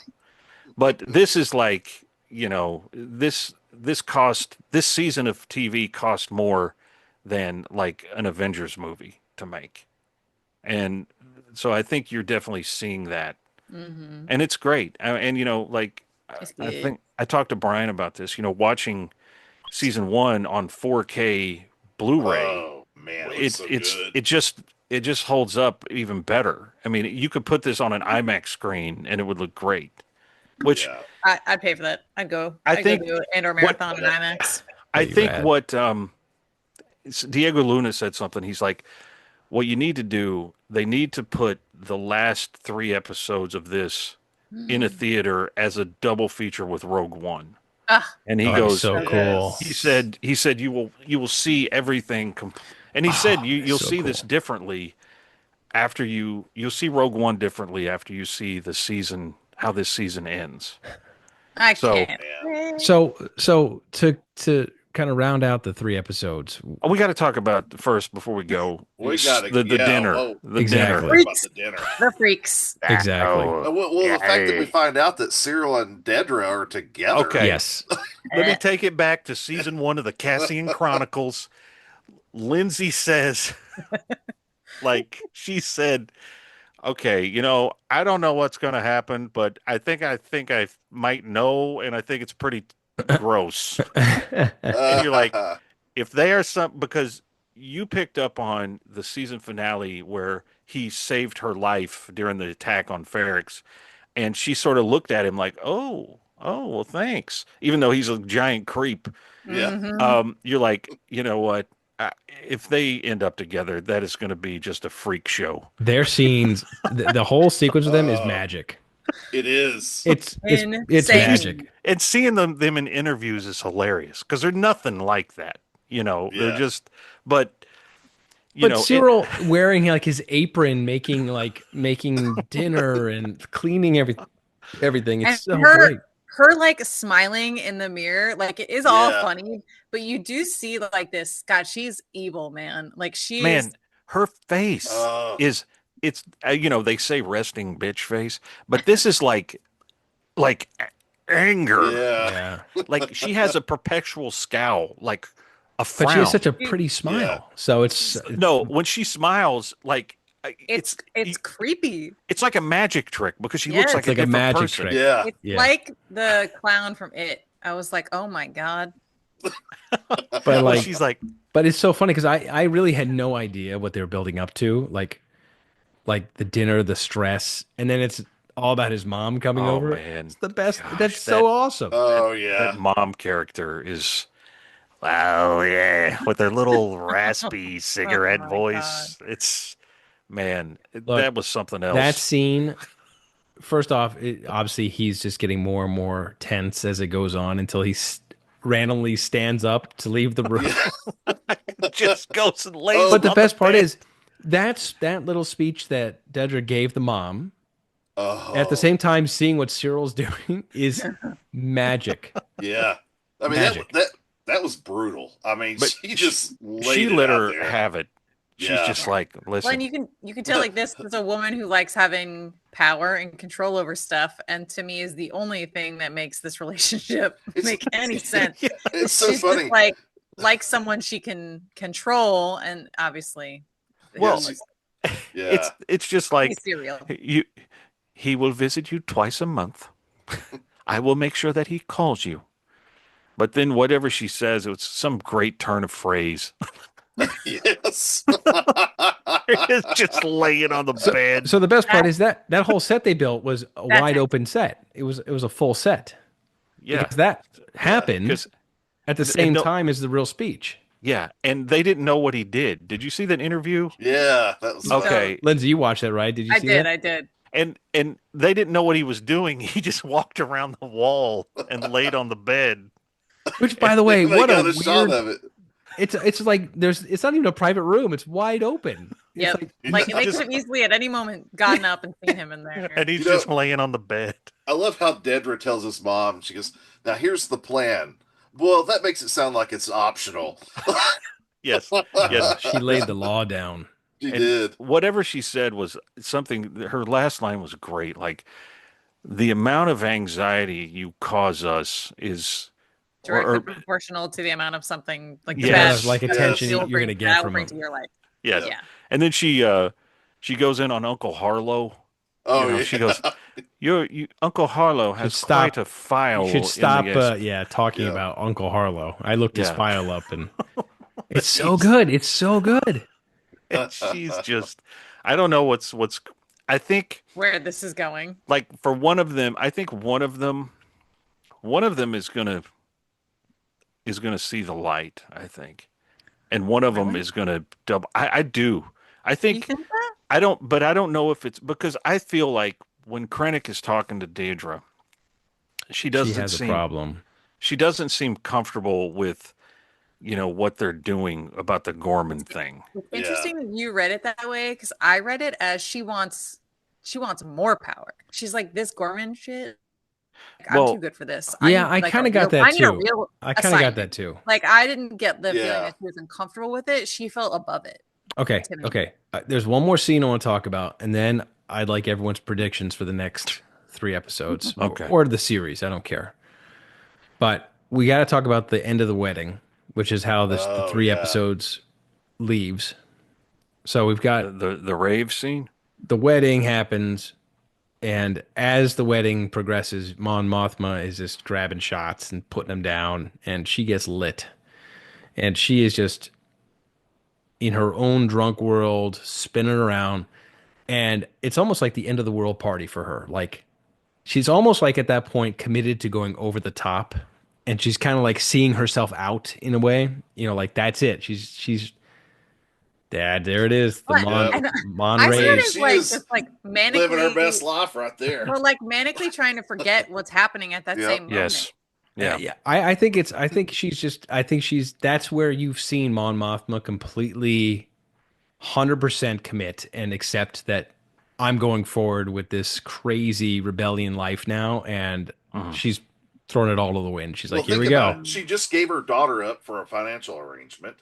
But this is like, you know, this season of TV cost more than like an Avengers movie to make, and so I think you're definitely seeing that, and it's great. And you know, like I think I talked to Brian about this. You know, watching season 1 on 4K Blu-ray. Oh man, it's so good. It just holds up even better. I mean, you could put this on an IMAX screen and it would look great. Which Yeah. I'd pay for that. I'd go think do an Andor marathon in IMAX. I think rad. what Diego Luna said something. He's like, what you need to do, they need to put the last 3 episodes of this in a theater as a double feature with Rogue One. And he That'd be goes, so cool. He said you will see everything, and he said you'll so see cool. this differently after you'll see Rogue One differently after you see the season, how this season ends. I So- can't. So to kind of round out the 3 episodes, We got to talk about first before we go. We gotta- the yeah, dinner, oh. the Exactly. dinner. About the dinner. The freaks. exactly. Oh, Well, the fact that we find out that Cyril and Dedra are together. Okay. Yes. Let me take it back to season 1 of the Cassian Chronicles. Lindsey says, like she said, okay, you know, I don't know what's going to happen, but I think I might know, and I think it's pretty gross. And you're like, if they are because you picked up on the season finale where he saved her life during the attack on Ferrix, and she sort of looked at him like, oh, well, thanks, even though he's a giant creep. Yeah. You're like, you know what? If they end up together, that is going to be just a freak show. Their scenes, the whole sequence of them is magic. It is. It's Insane. magic. And seeing them in interviews is hilarious because they're nothing like that. You know, they're Yeah. just, but you But know, Cyril wearing like his apron, making dinner and cleaning everything. It's so And her great. her like smiling in the mirror, like it is all Yeah. funny, but you do see like this. God, she's evil, man. Like she man, is. her face is it's you know, they say resting bitch face, but this is like anger. Yeah. Yeah. Like she has a perpetual scowl, like a But frown. she has such a pretty smile. Yeah. So it's No, when she smiles, like It's creepy. it's like a magic trick because she Yes. looks like It's like a different magic person. trick. Yeah. It's Yeah. like the clown from It. I was like, oh my god. but Well, like she's like, but it's so funny because I really had no idea what they were building up to. Like the dinner, the stress, and then it's all about his mom coming Oh over. man, It's the best. That's gosh, so awesome. Oh that yeah. mom character is. Oh yeah, with their little raspy Oh cigarette my god. voice. It's man, Look, that was something that else. scene. First off, obviously he's just getting more and more tense as it goes on until he randomly stands up to leave the room. Yeah. Just goes and lays Oh, But the on the best part bed. is that little speech that Dedra gave the mom at the oh, same time seeing what Cyril's doing is magic. yeah. I mean Magic. that was brutal. I mean, But she just she laid it let out her there. have it. She's Yeah. just Yeah. like, Well, listen, and you can tell like this is a woman who likes having power and control over stuff, and to me is the only thing that makes this relationship It's make any sense. it's Is so she's funny. just like someone she can control, and obviously, well, Yes. it's Yeah. just like he's serial. you. He will visit you twice a month. I will make sure that he calls you. But then whatever she says, it was some great turn of phrase. Yes. It's just laying on the So, bed. so the best part That- is that whole set they built was a That's wide it. open set. It was a full set Yeah, because that happened because at the and same no, time as the real speech. yeah, and they didn't know what he did. Did you see that interview? Yeah, that was fun. Okay, Lindsay, you watched that, right? Did you I see did, that? I did. and they didn't know what he was doing. He just walked around the wall and laid on the bed. Which, by the way, They what a got a shot weird. of it. It's like it's not even a private room. It's wide open. It's Yep. like Like He they just- could have easily at any moment gotten up and seen him in there. And he's You know- just laying on the bed. I love how Dedra tells his mom, she goes, "Now here's the plan." Well, that makes it sound like it's optional. Yes, yes. she laid the law down. She And did. whatever she said was something. Her last line was great. Like the amount of anxiety you cause us is, Directly or proportional to the amount of something like the Yes. Amount bad of, like Yes. attention you'll you're bring- gonna get that will from bring him. to your life. yes. Yeah. And then she goes in on Uncle Harlow. Oh, yeah. She goes, you Uncle Harlow has Should quite stop- a file. You should stop. in the Talking Yeah. about Uncle Harlow. I looked his Yeah. file up, and it's so good. It's so good. And she's just, I don't know what's. I think Where this is going. like for one of them, I think one of them is gonna see the light. I think, and one of them Really? is gonna double. I do. I You think think that? I don't, but I don't know if it's because I feel like when Krennic is talking to Daedra, she She doesn't has a seem problem. she doesn't seem comfortable with what they're doing about the Gorman thing. It's interesting that you read it that way because I read it as she wants more power. She's like this Gorman shit. Like, Well, I'm too good for this. Yeah, need, I like, kind a of got real- that I need a too. real I kind of got assignment. that too. Like I didn't get the feeling Yeah. that she was uncomfortable with it. She felt above it. Okay, to me. okay. There's one more scene I want to talk about, and then I'd like everyone's predictions for the next 3 episodes, Okay. or the series. I don't care. But we got to talk about the end of the wedding, which is how the Oh, 3 yeah. episodes leaves. So we've got The rave scene. the wedding happens, and as the wedding progresses, Mon Mothma is just grabbing shots and putting them down, and she gets lit, and she is just in her own drunk world, spinning around, and it's almost like the end of the world party for her. Like she's almost like at that point committed to going over the top, and she's kind of like seeing herself out in a way. Like that's it. She's Dad, there it is. The What? Mon, And Mon I see it rave. as She like is just like manically Living her best life right there. Well, like manically trying to forget what's happening at that Yep. same moment. Yes. Yeah. Yeah. I think she's that's where you've seen Mon Mothma completely 100% commit and accept that I'm going forward with this crazy rebellion life now, and she's throwing it all to the wind. She's like, Well, here we think go. about it. She just gave her daughter up for a financial arrangement.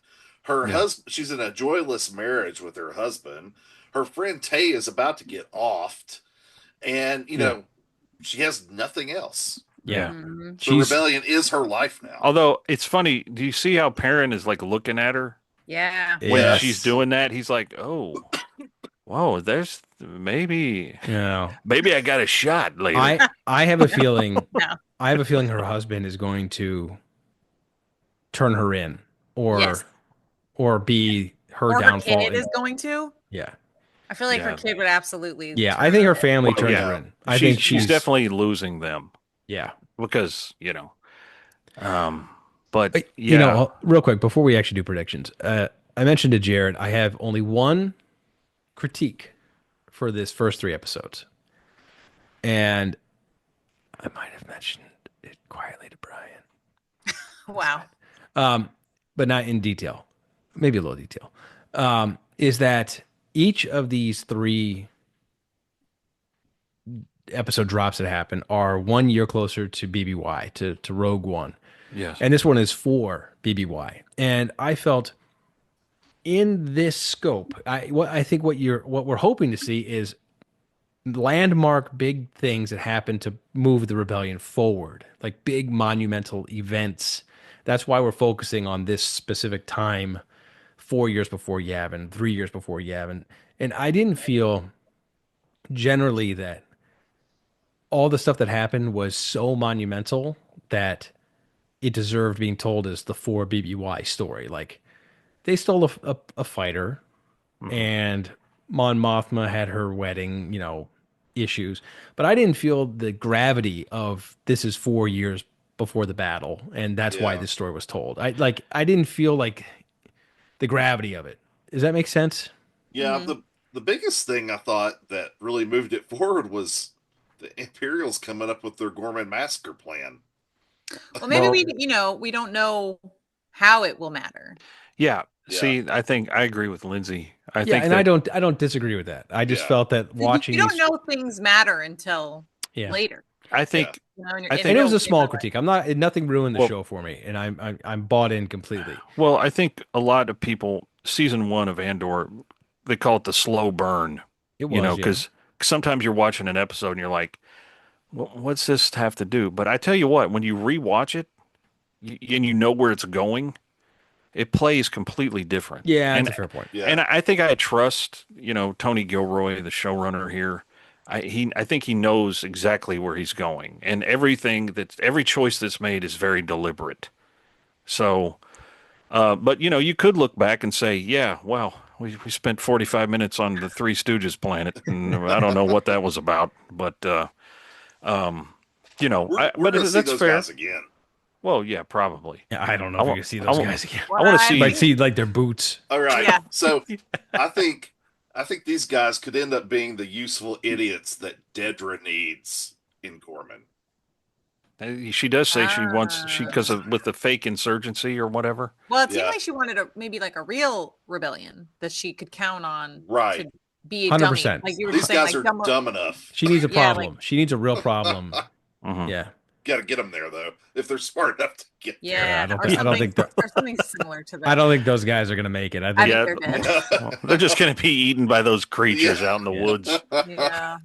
Her husband, she's in a joyless marriage with her husband. Her friend Tay is about to get offed, and she has nothing else. Yeah. Mhm. The She's rebellion is her life now. Although it's funny, do you see how Perrin is like looking at her Yeah. when Yes. she's doing that? He's like, "Oh, whoa, there's maybe I got a shot later." I have a feeling No. I have a feeling her husband is going to turn her in or Yes. or be her Or her downfall. kid is going to. Yeah. I feel like her Yeah. kid would absolutely. Yeah, I turn think her her- family Well, turns yeah. her in. I think She's she's, definitely losing them yeah. because, but You yeah, know, real quick before we actually do predictions, I mentioned to Jared I have only one critique for this first 3 episodes, and I might have mentioned it quietly to Brian. Wow. But not in detail, maybe a little detail, is that each of these 3 episode drops that happen are 1 year closer to BBY, to Rogue One. yes. And this one is for BBY. And I felt in this scope, I think what we're hoping to see is landmark big things that happen to move the rebellion forward, like big monumental events. That's why we're focusing on this specific time, 4 years before Yavin, 3 years before Yavin. And I didn't feel generally that all the stuff that happened was so monumental that it deserved being told as the 4 BBY story. Like they stole a fighter, Mhm. and Mon Mothma had her wedding, issues. But I didn't feel the gravity of this is 4 years before the battle, and that's why Yeah. this story was told. I didn't feel like the gravity of it. Does that make sense? Yeah, the biggest thing I thought that really moved it forward was the Imperials coming up with their Gorman massacre plan. Well, maybe Well- we don't know how it will matter. Yeah. Yeah. See, I think I agree with Lindsay. I Yeah, think and that I don't disagree with that. I just Yeah. felt that watching You don't these, know things matter until yeah. later. I think And you're I in think And it was no- a small in no way. critique. Nothing ruined the Well- show for me, and I'm bought in completely. well, I think a lot of people season 1 of Andor, they call it the slow burn, It was, yeah. because sometimes you're watching an episode and you're like, what's this have to do? But I tell you what, when you rewatch it and you know where it's going, it plays completely different. Yeah, and that's a fair point. Yeah. and I think I trust, Tony Gilroy, the showrunner here. I think he knows exactly where he's going, and every choice that's made is very deliberate. So, but you could look back and say, yeah, well, we spent 45 minutes on the Three Stooges planet, and I don't know what that was about, but We're but going to see that's those fair. guys again. Well, yeah, probably. Yeah, I don't know I if we wa- can see I those wa- guys again. I want to Well, see. You might see like their boots. All right. Yeah. So I think these guys could end up being the useful idiots that Dedra needs in Gorman. She does say she wants because of with the fake insurgency or whatever. Well, it seemed Yeah. like she wanted maybe like a real rebellion that she could count on Right. to be a dummy. 100%. Like you were These saying, guys like are dumb enough. She needs a Yeah, problem. She needs a real problem. Mhm. Yeah. Got to get them there though. If they're smart enough to get yeah, I don't or think- I don't something, think or something similar to that. I don't think those guys are gonna make it. I I think Yeah. think they're dead. there. Well, they're just going to be eaten by those creatures Yeah. out in the Yeah. woods. Yeah,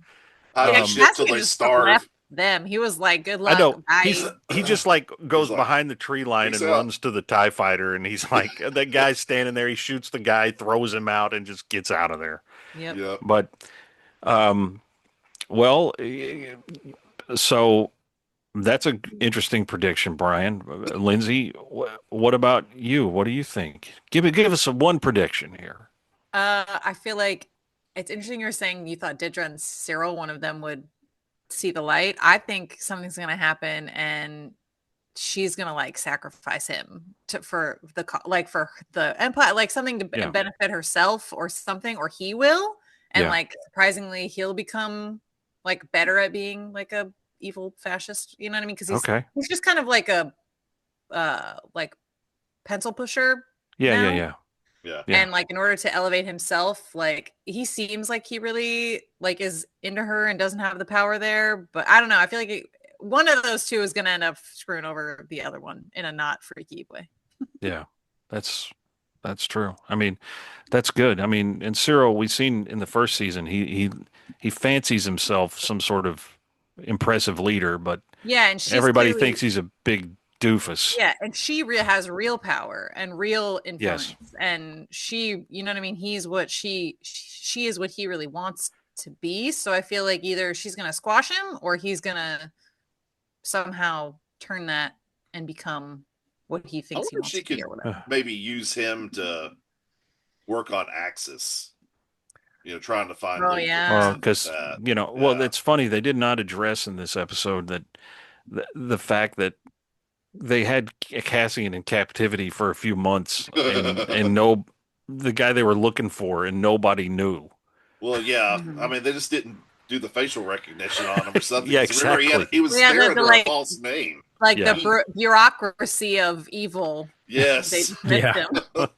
Hide yeah. the shit till Cassian they just starve. left them. He was like, "Good luck." I know Bye. he just like goes He's like, behind the tree line and "Peace out." runs to the TIE fighter, and he's like, that guy's standing there. He shoots the guy, throws him out, and just gets out of there. Yep. Yep. But, well, so that's an interesting prediction, Brian. Lindsay, what about you? What do you think? Give us one prediction here. I feel like it's interesting. You're saying you thought Didra and Cyril, one of them would see the light. I think something's gonna happen, and she's gonna like sacrifice him for the empire, like something to Yeah. benefit herself or something, or he will, and Yeah. like surprisingly, he'll become like better at being like a evil fascist. You know what I mean? Because Okay. he's just kind of like a like pencil pusher. Yeah, now. yeah. Yeah. Yeah. And like in order to elevate himself, like he seems like he really like is into her and doesn't have the power there. But I don't know. I feel like one of those two is going to end up screwing over the other one in a not freaky way. Yeah, that's true. I mean, that's good. I mean, and Cyril, we've seen in the first season, he fancies himself some sort of impressive leader, but Yeah, and she's everybody clearly- thinks he's a big doofus. Yeah, and she has real power and real influence, Yes. and she, you know what I mean. He's what she is what he really wants to be. So I feel like either she's gonna squash him or he's gonna somehow turn that and become what he I thinks he wonder if wants she to be could or whatever. maybe use him to work on Axis. trying to find Oh, Luthen yeah. and Because that. well, Yeah. it's funny they did not address in this episode that the fact that they had Cassian in captivity for a few months and the guy they were looking for and nobody knew. Well, yeah. I Mhm. mean, they just didn't do the facial recognition on him or something. Yeah, 'Cause remember, exactly. he was Yeah, there the under a like- false name. Like Yeah. the bureaucracy of evil. They Yes. dismissed Yeah. him.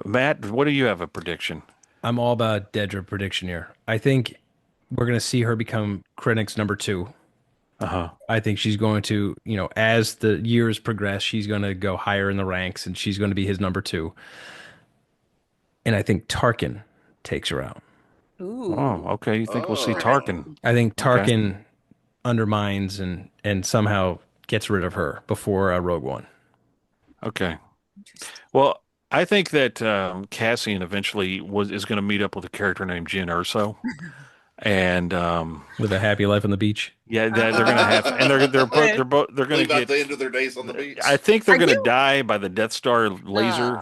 Matt, what do you have a prediction? I'm all about Dedra prediction here. I think we're going to see her become Krennic's number 2. Uh-huh. I think she's going to, as the years progress, she's going to go higher in the ranks and she's going to be his number 2. And I think Tarkin takes her out. Ooh. Oh, okay. You think we'll see Oh. Tarkin? I think Okay. Tarkin undermines and somehow gets rid of her before Rogue One. Okay. Well, I think that Cassian eventually is going to meet up with a character named Jyn Erso, and With a happy life on the beach. yeah, they're going to have, and they're going to Leave out get. the end of their days on the beach. I think they're Are going to you- die by the Death Star laser.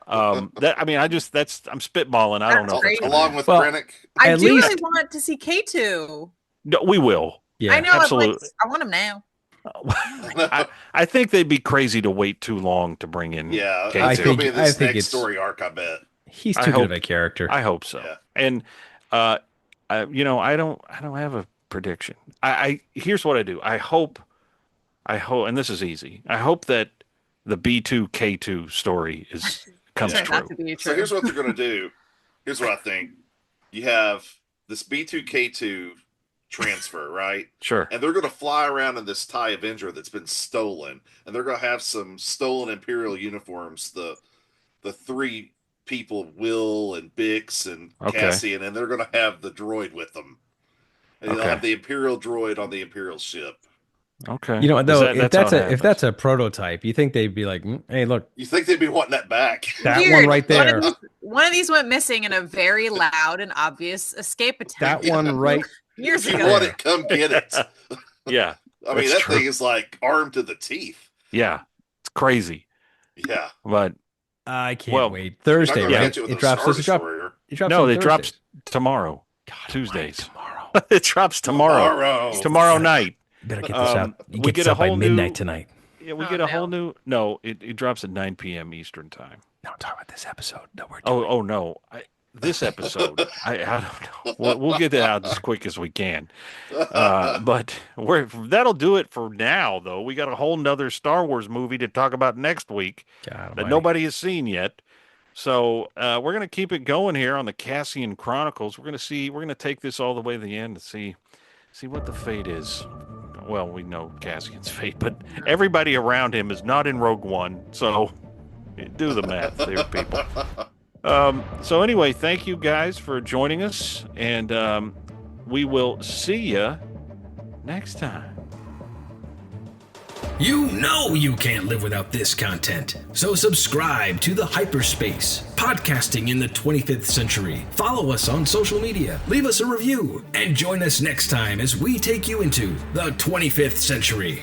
I'm spitballing. I don't know. If That's that's gonna Along happen. with Well, Krennic. I At do least- really want to see K2. No, we will. Yeah. I know. absolutely. I want him now. I think they'd be crazy to wait too long to bring in. Yeah, K2. it's going to be I this think next it's- story arc, I bet. He's I too good hope- of a character. I hope so. Yeah. And I don't have a prediction. I here's what I do. I hope, and this is easy. I hope that the B2K2 story comes Turns true. out to be So true. here's what they're going to do. Here's what I think. You have this B2K2 transfer, right? Sure. And they're going to fly around in this TIE Avenger that's been stolen, and they're going to have some stolen Imperial uniforms. The 3 people, Will and Bix and Okay. Cassian, and they're going to have the droid with them. And they'll Okay. have the Imperial droid on the Imperial ship. Okay. You know, Is though, that- if how it if happens. that's a prototype, you think they'd be like, hey, look, You think they'd be wanting that back? that Weird. one right there, One of these went missing in a very loud and obvious escape attempt that one right. years If you ago. want it, come get it. Yeah. I mean, That's that true. thing is like armed to the teeth. Yeah. It's crazy. Yeah. But I can't Well, wait. You're not Thursday, gonna right? catch it with It a drops. Star Does it drop? Destroyer. It drops. no, on it drops Thursdays. tomorrow. God Tuesdays. Tomorrow. It drops tomorrow. Tomorrow night. Better get this out. You we get get this a out by whole midnight new- tonight. Yeah, we Oh, get a whole no. new. No, it drops at 9 p.m. Eastern time. No, I'm talking about this episode that we're doing. Oh no! This episode, I don't know. We'll get that out as quick as we can. But that'll do it for now. Though we got a whole nother Star Wars movie to talk about next week God that almighty. nobody has seen yet. So we're gonna keep it going here on the Cassian Chronicles. We're gonna take this all the way to the end and see what the fate is. Well, we know Cassian's fate, but everybody around him is not in Rogue One. So do the math there, people. So anyway, thank you guys for joining us, and we will see you next time. You know you can't live without this content. So subscribe to The Hyperspace, podcasting in the 25th century. Follow us on social media, leave us a review, and join us next time as we take you into the 25th century.